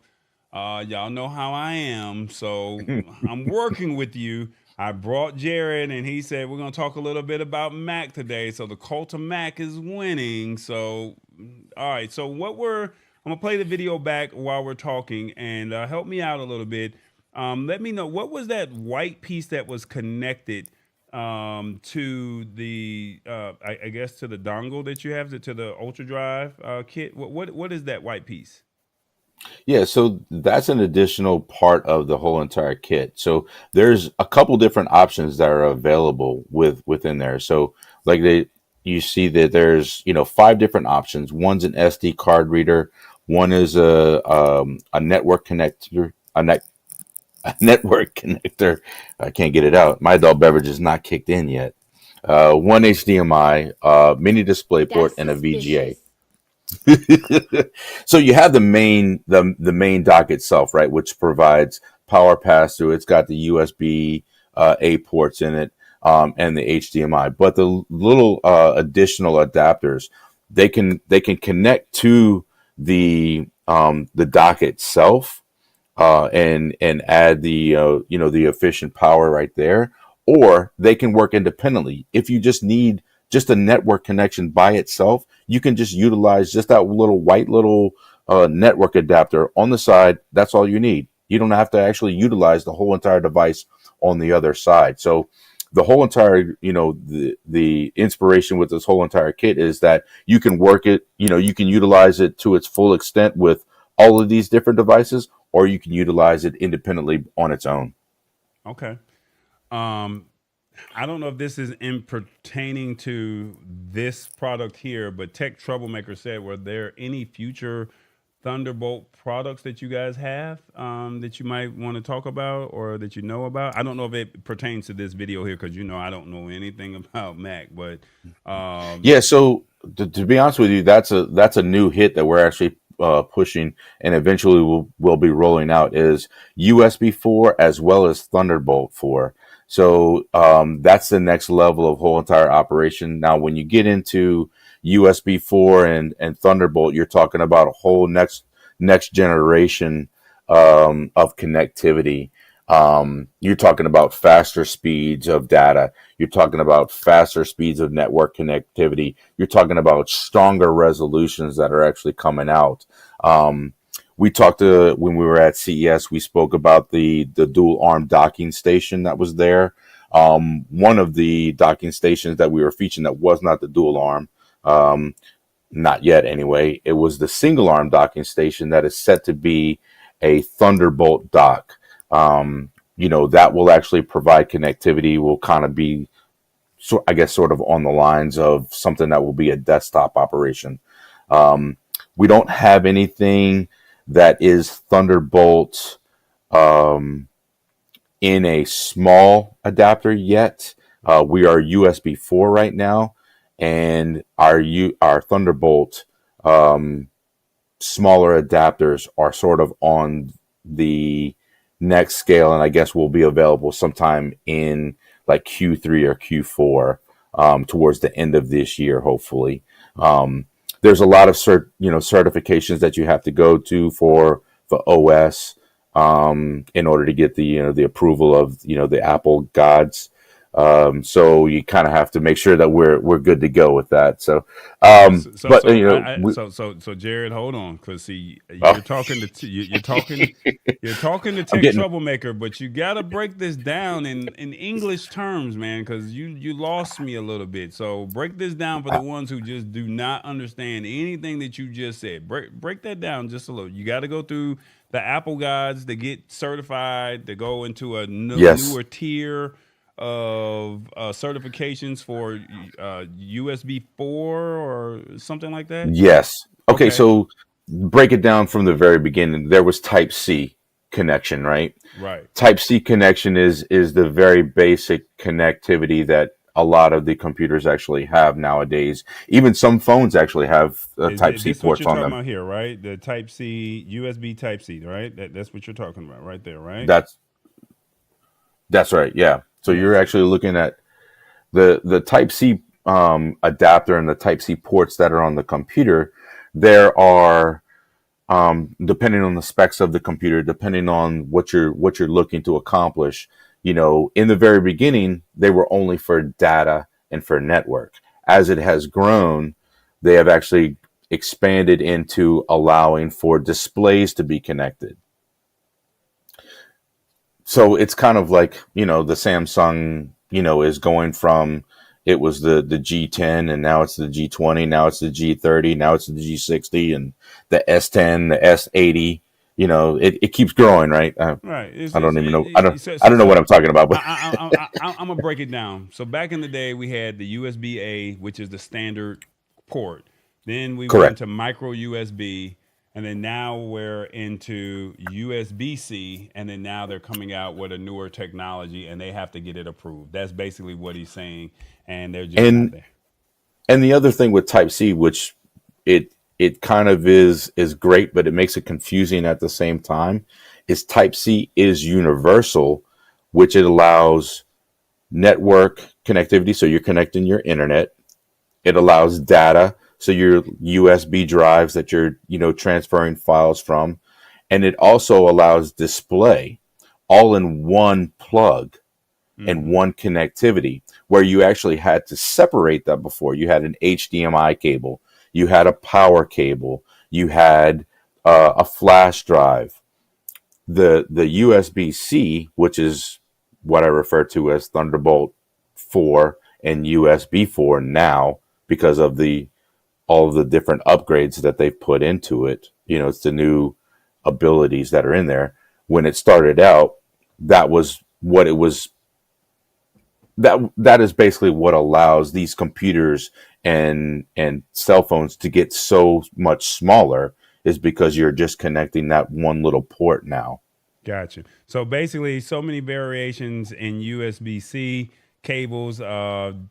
Y'all know how I am, so I'm working with you. I brought Jared, and he said we're gonna talk a little bit about Mac today. So the cult of Mac is winning. So, all right. So I'm gonna play the video back while we're talking, and help me out a little bit. Let me know what was that white piece that was connected to the I guess to the dongle that you have to the Ultra Drive kit. What is that white piece? Yeah, so that's an additional part of the whole entire kit. So there's a couple different options that are available within there. So like you see that there's five different options. One's an SD card reader. One is a network connector. A network connector. I can't get it out. My adult beverage is not kicked in yet. One HDMI, mini display port, That's and a VGA. suspicious. So you have the main dock itself, right, which provides power pass through. It's got the USB A ports in it, and the HDMI. But the little additional adapters, they can connect to the dock itself, and add the efficient power right there, or they can work independently. If you just need just a network connection by itself, you can just utilize just that little network adapter on the side. That's all you need. You don't have to actually utilize the whole entire device on the other side. So the whole entire, the inspiration with this whole entire kit is that you can work it, you can utilize it to its full extent with all of these different devices, or you can utilize it independently on its own. Okay. Um, I don't know if this is in pertaining to this product here, but Tech Troublemaker said, were there any future Thunderbolt products that you guys have that you might want to talk about or that you know about? I don't know if it pertains to this video here because I don't know anything about Mac, but Yeah. So to be honest with you, that's a new hit that we're actually pushing, and eventually we'll be rolling out, is USB 4 as well as Thunderbolt 4. So that's the next level of whole entire operation. Now, when you get into USB 4 and Thunderbolt, you're talking about a whole next generation of connectivity. You're talking about faster speeds of data. You're talking about faster speeds of network connectivity. You're talking about stronger resolutions that are actually coming out. We talked when we were at CES, we spoke about the dual arm docking station that was there. One of the docking stations that we were featuring that was not the dual arm, not yet anyway, it was the single arm docking station that is set to be a Thunderbolt dock. That will actually provide connectivity, will kind of be, so I guess, sort of on the lines of something that will be a desktop operation. We don't have anything that is Thunderbolt in a small adapter yet. We are USB 4 right now, and our Thunderbolt smaller adapters are sort of on the next scale, and I guess will be available sometime in like Q3 or Q4, towards the end of this year, hopefully. There's a lot of certifications that you have to go to for OS, in order to get the approval of the Apple gods. So you kind of have to make sure that we're good to go with that. So, but so Jared, hold on, because see, oh, you're talking to you're talking to I'm Tech getting Troublemaker, but you got to break this down in English terms, man, because you lost me a little bit. So break this down for the ones who just do not understand anything that you just said. Break that down just a little. You got to go through the Apple gods to get certified to go into a yes. newer tier of certifications for USB 4 or something like that? Yes. Okay, Okay. so break it down from the very beginning. There was Type C connection, right? Right. Type C connection is the very basic connectivity that a lot of the computers actually have nowadays. Even some phones actually have Type C This what ports you're on talking them. about here, right? The Type C, USB Type C, right? That's what you're talking about right there, right? That's That's right. Yeah. So you're Yes. actually looking at the Type C adapter and the Type-C ports that are on the computer, there are, depending on the specs of the computer, depending on what you're looking to accomplish, in the very beginning, they were only for data and for network. As it has grown, they have actually expanded into allowing for displays to be connected. So it's kind of like, the Samsung, is going from, it was the G10 and now it's the G20, now it's the G30, now it's the G60 and the S10, the S80. It keeps growing, right? Right. I don't even know. I don't know what I'm talking about. But I'm gonna break it down. So back in the day, we had the USB-A, which is the standard port. Then we went to micro USB, and then now we're into USB-C, and then now they're coming out with a newer technology, and they have to get it approved. That's basically what he's saying, and they're just not there. And the other thing with Type-C, which it kind of is great, but it makes it confusing at the same time, is Type-C is universal, which it allows network connectivity, so you're connecting your internet. It allows data, so your USB drives that you're, transferring files from. And it also allows display all in one plug and one connectivity, where you actually had to separate that before. You had an HDMI cable, you had a power cable, you had a flash drive. The USB-C, which is what I refer to as Thunderbolt 4 and USB 4 now, because of all of the different upgrades that they've put into it. It's the new abilities that are in there. When it started out, that was what it was. That is basically what allows these computers and cell phones to get so much smaller, is because you're just connecting that one little port now. Gotcha. So basically, so many variations in USB-C cables.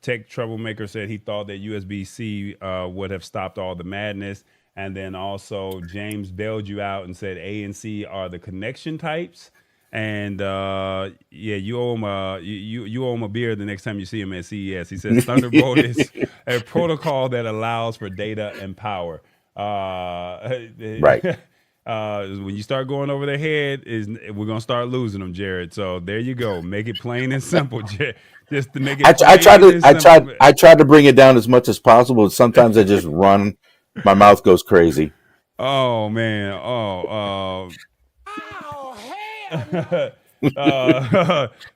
Tech Troublemaker said he thought that USB-C would have stopped all the madness. And then also James bailed you out and said A and C are the connection types. And you owe him you owe him a beer the next time you see him at CES. He says Thunderbolt is a protocol that allows for data and power. Right. When you start going over their head, we're gonna start losing them, Jared. So there you go. Make it plain and simple, Jared. Just to make it. I tried to bring it down as much as possible. Sometimes I just run. My mouth goes crazy. Oh man.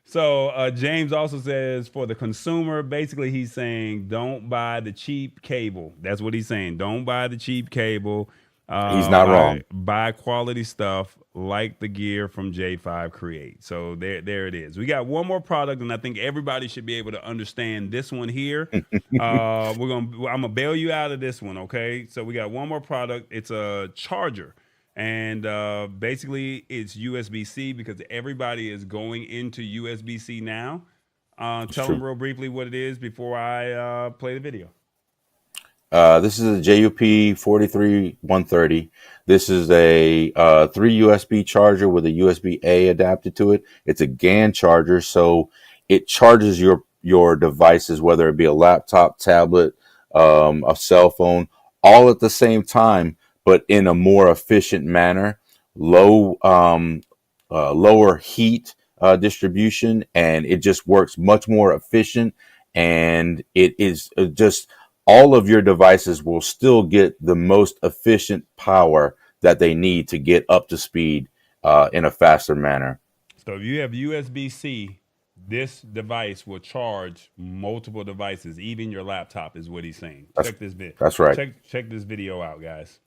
So James also says for the consumer, basically he's saying don't buy the cheap cable. That's what he's saying. Don't buy the cheap cable. He's not wrong. Buy quality stuff like the gear from J5 Create. So there it is. We got one more product, and I think everybody should be able to understand this one here. I'm gonna bail you out of this one, okay? So we got one more product. It's a charger. And basically, it's USB-C because everybody is going into USB-C now. Tell them real briefly what it is before I play the video. This is a JUP 43130. This is a 3 USB charger with a USB-A adapted to it. It's a GAN charger, so it charges your devices, whether it be a laptop, tablet, a cell phone, all at the same time, but in a more efficient manner, lower heat distribution, and it just works much more efficient. And it is just all of your devices will still get the most efficient power that they need to get up to speed in a faster manner. So if you have USB-C, this device will charge multiple devices, even your laptop, is what he's saying. Check this video. That's right. Check this video out, guys.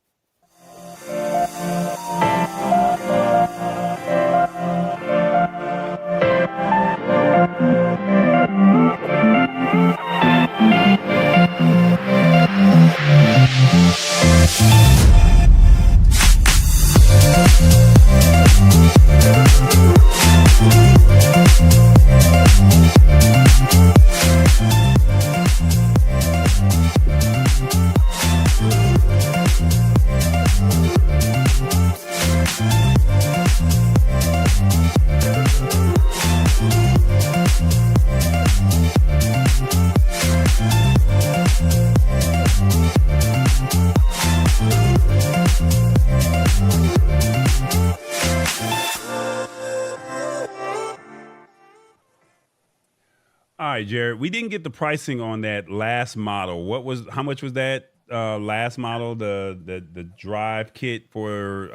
right, Jared. We didn't get the pricing on that last model. How much was that last model? The drive kit Oh, for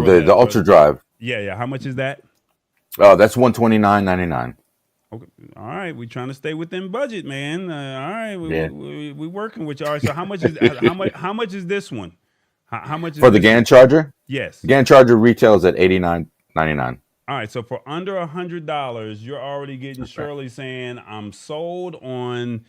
the for Ultra Drive. yeah. How much is that? That's $129.99. Okay. All right, we trying to stay within budget, man. All right, Yeah. we working with you. All right, so how much is this one? How much is For the this GAN one? charger, Yes. the GAN charger retails at $89.99. All right, so for under $100, you're already getting Shirley saying, "I'm sold on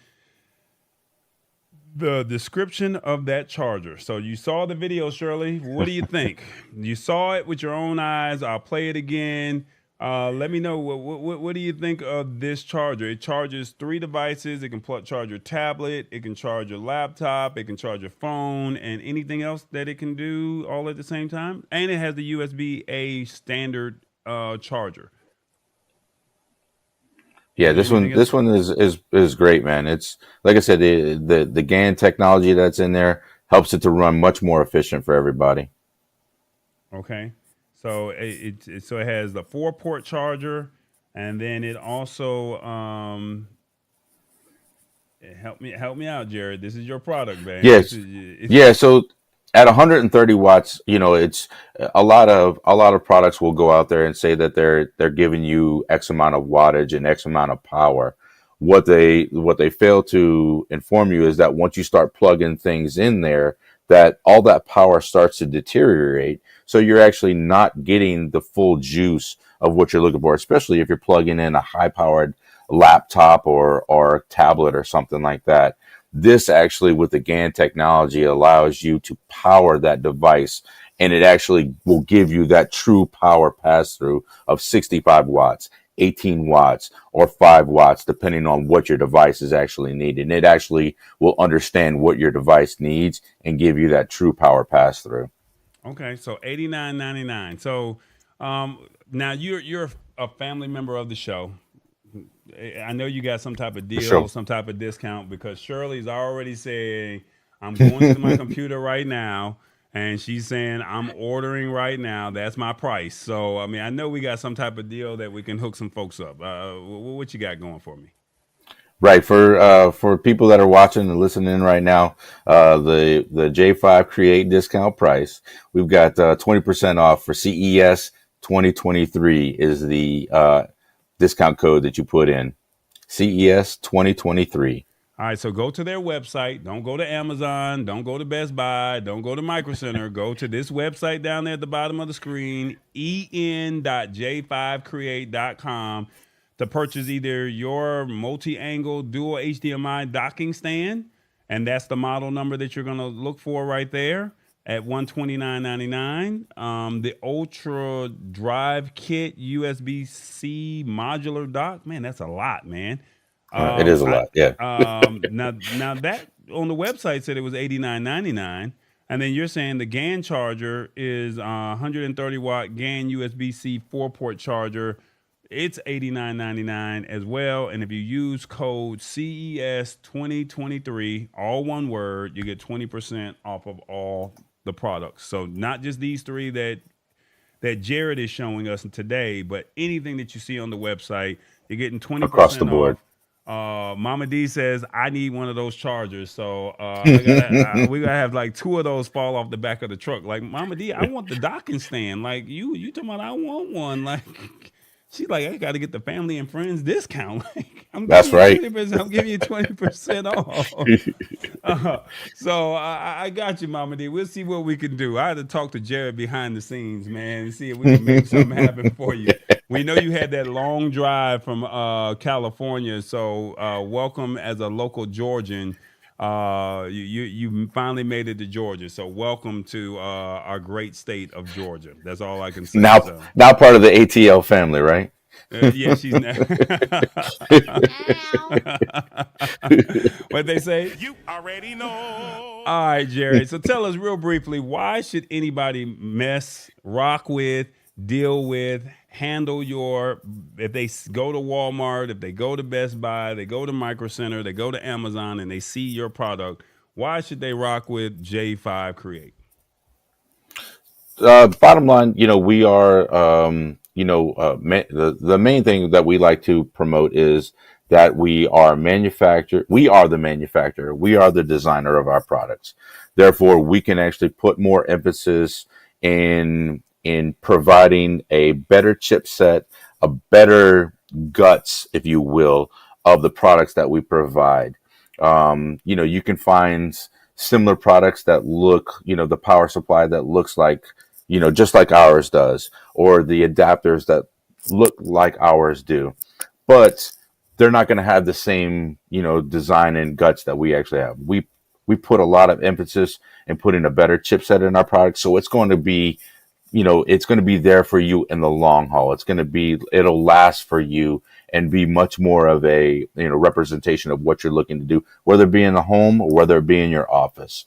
the description of that charger." So you saw the video, Shirley. What do you think? You saw it with your own eyes. I'll play it again. Let me know what do you think of this charger? It charges 3 devices. It can charge your tablet. It can charge your laptop. It can charge your phone and anything else that it can do all at the same time. And it has the USB-A standard charger. Yeah, Anything else? this one is great, man. It's like I said, the GAN technology that's in there helps it to run much more efficient for everybody. Okay, so so it has the 4-port charger, and then it also help me out, Jared. This is your product, man. Yes. Yeah, so at 130 watts, it's a lot of products will go out there and say that they're giving you X amount of wattage and X amount of power. What they fail to inform you is that once you start plugging things in there, that all that power starts to deteriorate. So you're actually not getting the full juice of what you're looking for, especially if you're plugging in a high powered laptop or tablet or something like that. This actually, with the GAN technology, allows you to power that device, and it actually will give you that true power pass through of 65 watts, 18 watts, or 5 watts, depending on what your device is actually needing. It actually will understand what your device needs and give you that true power pass through. Okay, so $89.99. So now you're a family member of the show. I know you got some type of deal, Sure. some type of discount, because Shirley's already saying, "I'm going to my computer right now," and she's saying, "I'm ordering right now. That's my price." So I mean, I know we got some type of deal that we can hook some folks up. What you got going for me? Right, for people that are watching and listening right now, the J5 Create discount price, we've got 20% off for CES 2023 is the discount code that you put in. CES 2023. All right, so go to their website. Don't go to Amazon. Don't go to Best Buy. Don't go to Micro Center. Go to this website down there at the bottom of the screen, en.j5create.com, to purchase either your multi-angle dual HDMI docking stand, and that's the model number that you're going to look for right there at $129.99. The Ultra Drive Kit USB-C modular dock. Man, that's a lot, man. It is a lot, yeah. Now that on the website said it was $89.99, and then you're saying the GAN charger is 130 watt GAN USB-C 4-port charger. It's $89.99 as well, and if you use code CES 2023, all one word, you get 20% off of all the products. So not just these 3 that Jared is showing us today, but anything that you see on the website, you're getting 20% Across the board. off. Mama D says, "I need one of those chargers." So we gotta have like 2 of those fall off the back of the truck. Like, Mama D, I want the docking stand. Like you talking about, I want one. Like, she's like, I got to get the family and friends discount. Like, That's right. 20%, I'm giving you 20% off. So I got you, Mama D. We'll see what we can do. I had to talk to Jared behind the scenes, man, and see if we can make something happen for you. We know you had that long drive from California, so welcome as a local Georgian. You finally made it to Georgia, so welcome to our great state of Georgia. That's all I can say. Now part of the ATL family, right? Yeah, she's what they say. You already know. All right, Jerry. So tell us real briefly, why should anybody rock with, deal with, handle if they go to Walmart, if they go to Best Buy, they go to Micro Center, they go to Amazon, and they see your product, why should they rock with J5 Create? Bottom line, we are the main thing that we like to promote is that we are the manufacturer, we are the designer of our products. Therefore, we can actually put more emphasis in providing a better chipset, a better guts, if you will, of the products that we provide. You can find similar products that look, the power supply that looks like, just like ours does, or the adapters that look like ours do, but they're not going to have the same, design and guts that we actually have. We put a lot of emphasis in putting a better chipset in our product, so it's going to be there for you in the long haul. It'll last for you and be much more of a, representation of what you're looking to do, whether it be in the home or whether it be in your office.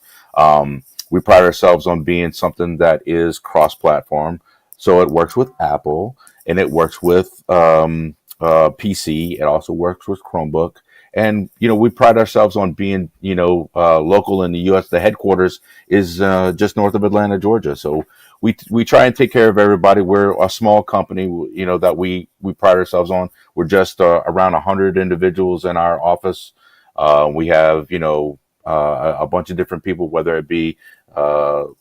We pride ourselves on being something that is cross-platform. So it works with Apple and it works with PC. It also works with Chromebook. And, we pride ourselves on being, local in the U.S. The headquarters is just north of Atlanta, Georgia. So we try and take care of everybody. We're a small company, that we pride ourselves on. We're just around 100 individuals in our office. We have, a bunch of different people, whether it be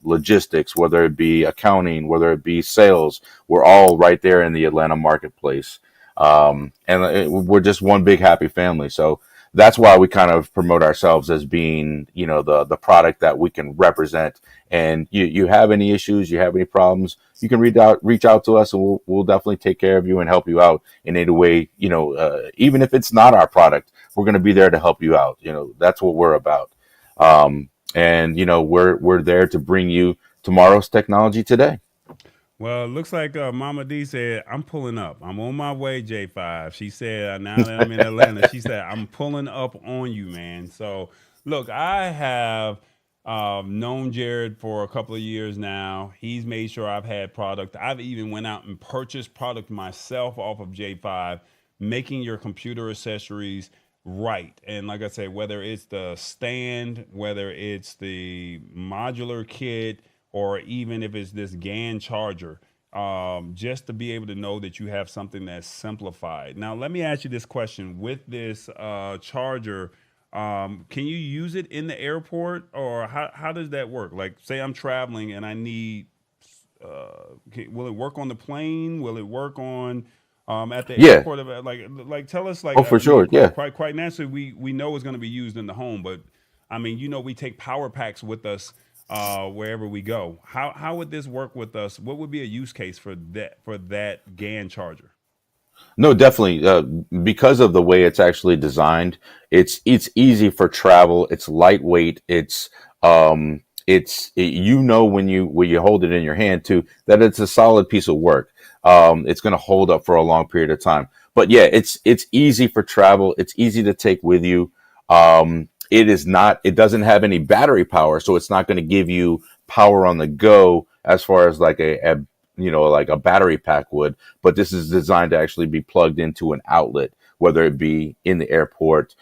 logistics, whether it be accounting, whether it be sales. We're all right there in the Atlanta marketplace. We're just one big happy family. So that's why we kind of promote ourselves as being, the product that we can represent. And you have any issues, you have any problems, you can reach out to us, and we'll definitely take care of you and help you out in any way. Even if it's not our product, we're going to be there to help you out. That's what we're about. We're there to bring you tomorrow's technology today. Well, it looks like Mama D said, I'm pulling up. I'm on my way, J5. She said, now that I'm in Atlanta, she said, I'm pulling up on you, man. So, look, I have known Jared for a couple of years now. He's made sure I've had product. I've even went out and purchased product myself off of J5, making your computer accessories right. And like I said, whether it's the stand, whether it's the modular kit, or even if it's this GAN charger, just to be able to know that you have something that's simplified. Now, let me ask you this question. With this charger, can you use it in the airport, or how does that work? Like, say I'm traveling and I need, will it work on the plane? Will it work on at the Yeah. airport? Like tell us, like, Oh, for I mean, sure. Yeah. quite naturally, we know it's going to be used in the home, but I mean, we take power packs with us wherever we go. How would this work with us? What would be a use case for that GAN charger? No, definitely. Because of the way it's actually designed, it's easy for travel. It's lightweight. When you hold it in your hand too, that it's a solid piece of work. It's going to hold up for a long period of time. But yeah, it's easy for travel. It's easy to take with you. It doesn't have any battery power, so it's not going to give you power on the go as far as like like a battery pack would. But this is designed to actually be plugged into an outlet, whether it be in the airport,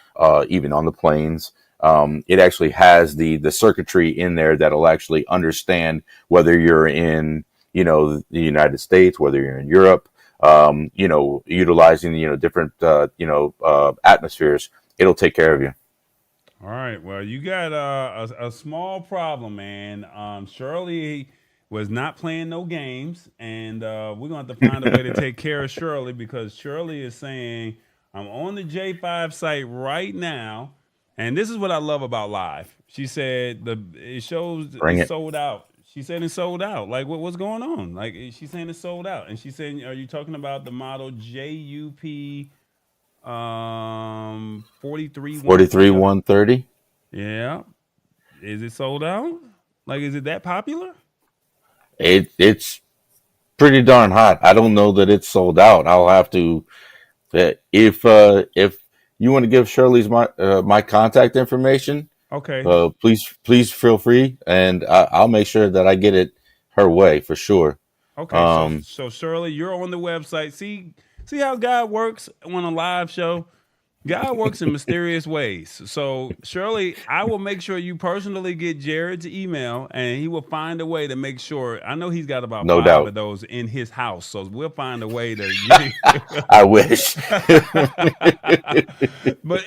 even on the planes. It actually has the circuitry in there that'll actually understand whether you're in, the United States, whether you're in Europe, utilizing, different, atmospheres. It'll take care of you. All right. Well, you got a small problem, man. Shirley was not playing no games, and we're going to have to find a way to take care of Shirley, because Shirley is saying, I'm on the J5 site right now, and this is what I love about live. She said it shows Bring it's it. sold out. She said it's sold out. Like, what's going on? Like, she's saying it's sold out, and she's saying, are you talking about the model JUP 43 43 130. Yeah. Is it sold out? Like, is it that popular? It's pretty darn hot. I don't know that it's sold out. I'll have to, if you want to give Shirley's my contact information, Okay. please feel free, and I'll make sure that I get it her way for sure. Okay. So Shirley, you're on the website. See how God works on a live show. God works in mysterious ways. So, Shirley, I will make sure you personally get Jared's email and he will find a way to make sure. I know he's got about No 5 doubt. of those in his house. So, we'll find a way to get I wish. but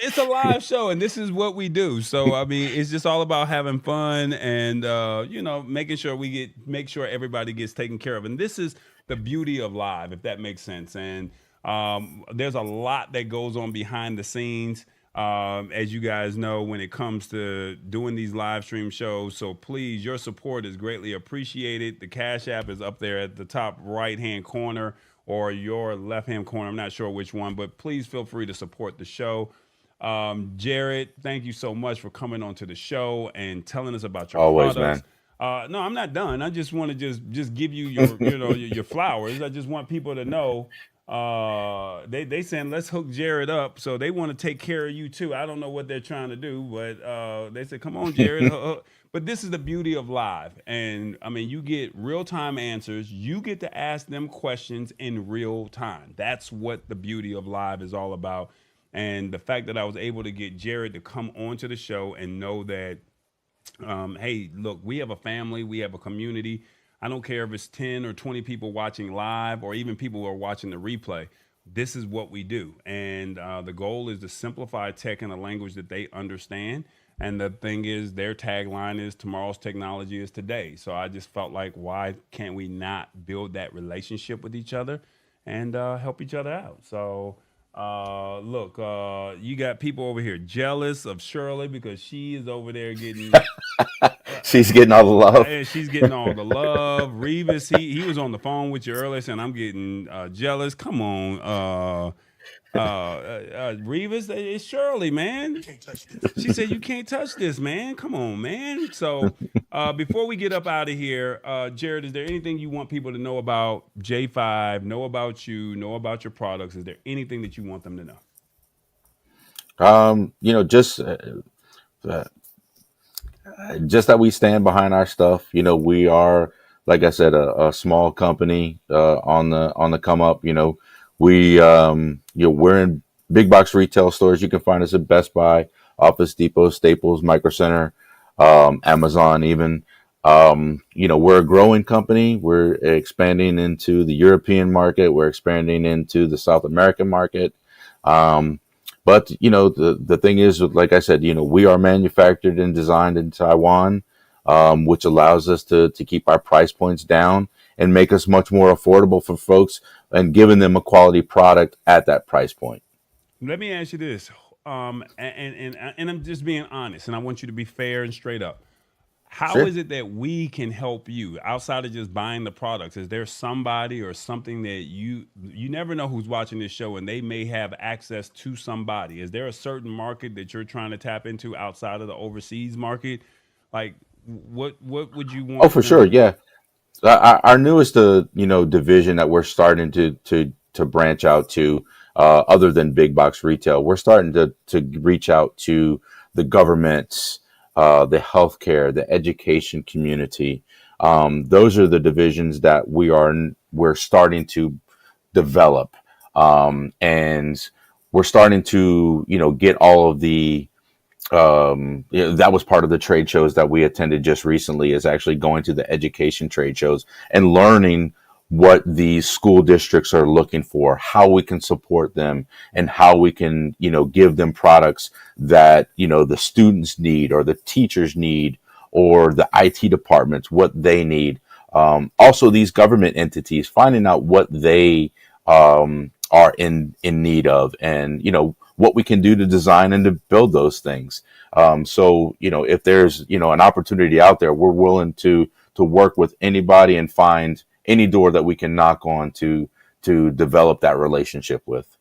it's a live show and this is what we do. So, I mean, it's just all about having fun and, making sure make sure everybody gets taken care of. And this is the beauty of live, if that makes sense. And there's a lot that goes on behind the scenes, as you guys know, when it comes to doing these live stream shows. So please, your support is greatly appreciated. The Cash App is up there at the top right hand corner or your left hand corner. I'm not sure which one, but please feel free to support the show. Jared, thank you so much for coming onto the show and telling us about your Always, products. man. No, I'm not done. I just want to just give you your flowers. I just want people to know they saying let's hook Jared up, so they want to take care of you too. I don't know what they're trying to do, but they said come on, Jared. But this is the beauty of live, and I mean you get real time answers. You get to ask them questions in real time. That's what the beauty of live is all about. And the fact that I was able to get Jared to come onto the show and know that hey, look, we have a family, we have a community. I don't care if it's 10 or 20 people watching live or even people who are watching the replay. This is what we do. And the goal is to simplify tech in a language that they understand. And the thing is, their tagline is tomorrow's technology is today. So I just felt like, why can't we not build that relationship with each other and help each other out? So look, you got people over here jealous of Shirley because she is over there getting She's getting all the love. and she's getting all the love. Revis, he was on the phone with you earlier saying I'm getting jealous. Come on, Revis, it's Shirley, man. She said you can't touch this, man. Come on, man. So before we get up out of here, Jared, is there anything you want people to know about J5, know about you, know about your products? Is there anything that you want them to know? Just uh, just that we stand behind our stuff. We are, like I said, a small company on the come up. We're in big box retail stores. You can find us at Best Buy, Office Depot, Staples, Micro Center, Amazon, even. We're a growing company. We're expanding into the European market. We're expanding into the South American market. Um, but the thing is, like I said, we are manufactured and designed in Taiwan, which allows us to keep our price points down and make us much more affordable for folks and giving them a quality product at that price point. Let me ask you this, and I'm just being honest, and I want you to be fair and straight up. How Sure. is it that we can help you outside of just buying the products? Is there somebody or something that you never know who's watching this show and they may have access to somebody? Is there a certain market that you're trying to tap into outside of the overseas market? Like what would you Oh, want for sure. them? Yeah. Our newest, division that we're starting to branch out to, other than big box retail, we're starting to reach out to the governments, the healthcare, the education community. Those are the divisions that we're starting to develop, and we're starting to get all of the that was part of the trade shows that we attended just recently, is actually going to the education trade shows and learning what these school districts are looking for, how we can support them, and how we can give them products that the students need or the teachers need or the IT departments what they need. Also these government entities, finding out what they are in need of, and what we can do to design and to build those things. So if there's an opportunity out there, we're willing to work with anybody and find any door that we can knock on to develop that relationship with.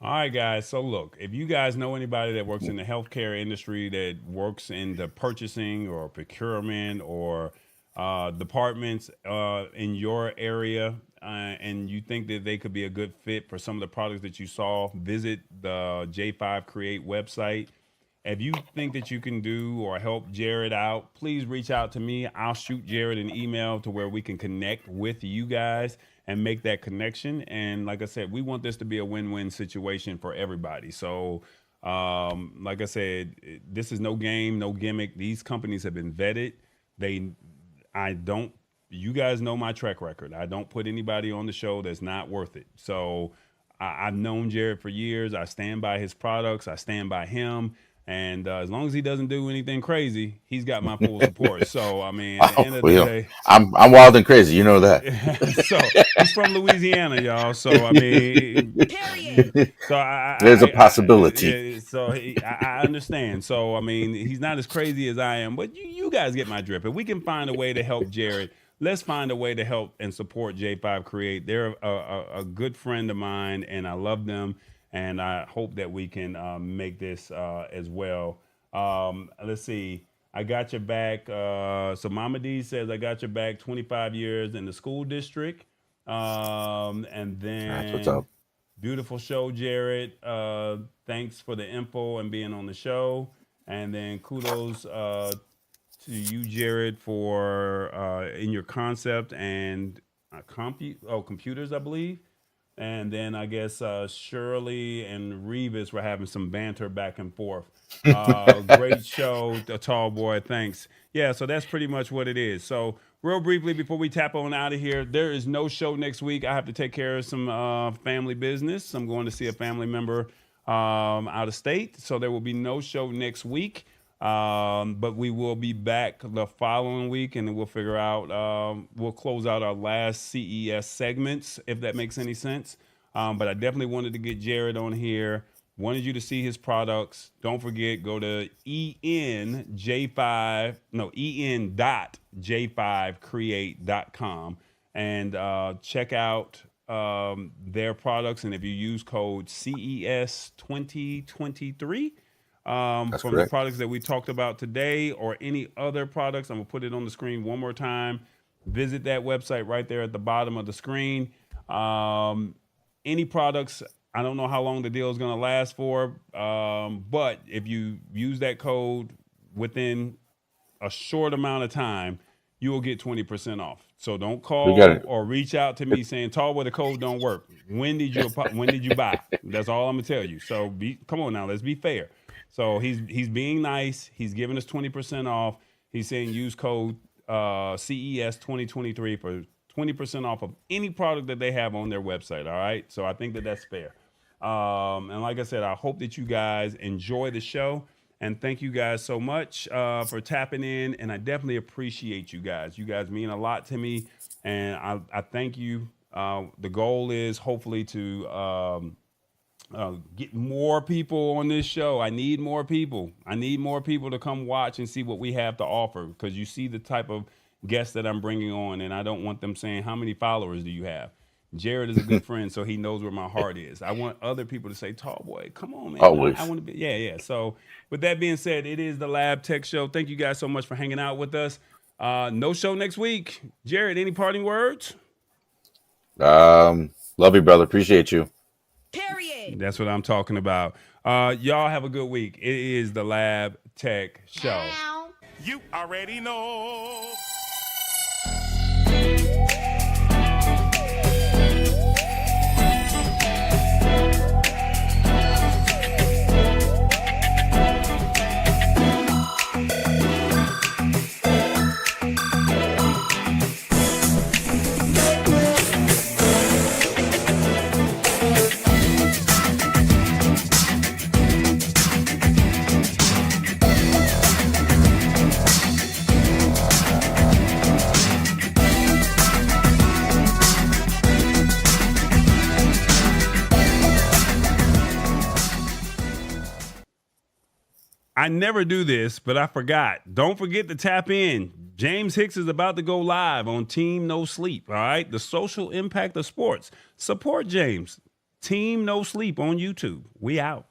All right, guys. So, look, if you guys know anybody that works in the healthcare industry, that works in the purchasing or procurement or departments in your area, and you think that they could be a good fit for some of the products that you saw, visit the J5 Create website if you think that you can do or help Jared out, please reach out to me. I'll shoot Jared an email to where we can connect with you guys and make that connection. And like I said, we want this to be a win-win situation for everybody. So like I said, this is no game, no gimmick. These companies have been vetted. You guys know my track record. I don't put anybody on the show that's not worth it. So I've known Jared for years. I stand by his products. I stand by him. And as long as he doesn't do anything crazy, he's got my full support. So, I mean, at the end of the day, I'm wild and crazy. You know that. So he's from Louisiana, y'all. So, I mean, Period. so There's a possibility. I understand. So, I mean, he's not as crazy as I am, but you guys get my drip. If we can find a way to help Jared, let's find a way to help and support J5 Create. They're a good friend of mine, and I love them. And I hope that we can make this as well. Let's see. I got your back. So Mama D says, I got your back 25 years in the school district. And then That's what's up. Beautiful show, Jared. Thanks for the info and being on the show. And then kudos to you, Jared, for in your concept and computers, I believe. And then I guess Shirley and Revis were having some banter back and forth. Great show, the tall boy. Thanks. Yeah, so that's pretty much what it is. So real briefly, before we tap on out of here, there is no show next week. I have to take care of some family business. I'm going to see a family member out of state. So there will be no show next week. But we will be back the following week, and then we'll figure out, we'll close out our last CES segments, if that makes any sense. But I definitely wanted to get Jared on here. Wanted you to see his products. Don't forget, go to en.j5create.com and check out their products. And if you use code CES 2023, from correct. the products that we talked about today or any other products, I'm gonna put it on the screen one more time. Visit that website right there at the bottom of the screen. Any products, I don't know how long the deal is gonna last for, but if you use that code within a short amount of time, you will get 20% off. So don't call or reach out to me saying, "Tall, the code don't work." When did you buy? That's all I'm gonna tell you. So come on now, let's be fair. So he's being nice. He's giving us 20% off. He's saying use code CES 2023 for 20% off of any product that they have on their website. All right. So I think that's fair. And like I said, I hope that you guys enjoy the show. And thank you guys so much for tapping in. And I definitely appreciate you guys. You guys mean a lot to me. And I thank you. The goal is hopefully to get more people on this show. I need more people. I need more people to come watch and see what we have to offer, because you see the type of guests that I'm bringing on, and I don't want them saying, "How many followers do you have?" Jared is a good friend, so he knows where my heart is. I want other people to say, "Tall boy, come on, man." Always. I want to be, yeah. So with that being said, it is the Lab Tech Show. Thank you guys so much for hanging out with us. No show next week. Jared, any parting words? Love you, brother. Appreciate you. Period. That's what I'm talking about. Y'all have a good week. It is the Lab Tech Show. Ow. You already know. I never do this, but I forgot. Don't forget to tap in. James Hicks is about to go live on Team No Sleep, all right? The social impact of sports. Support James. Team No Sleep on YouTube. We out.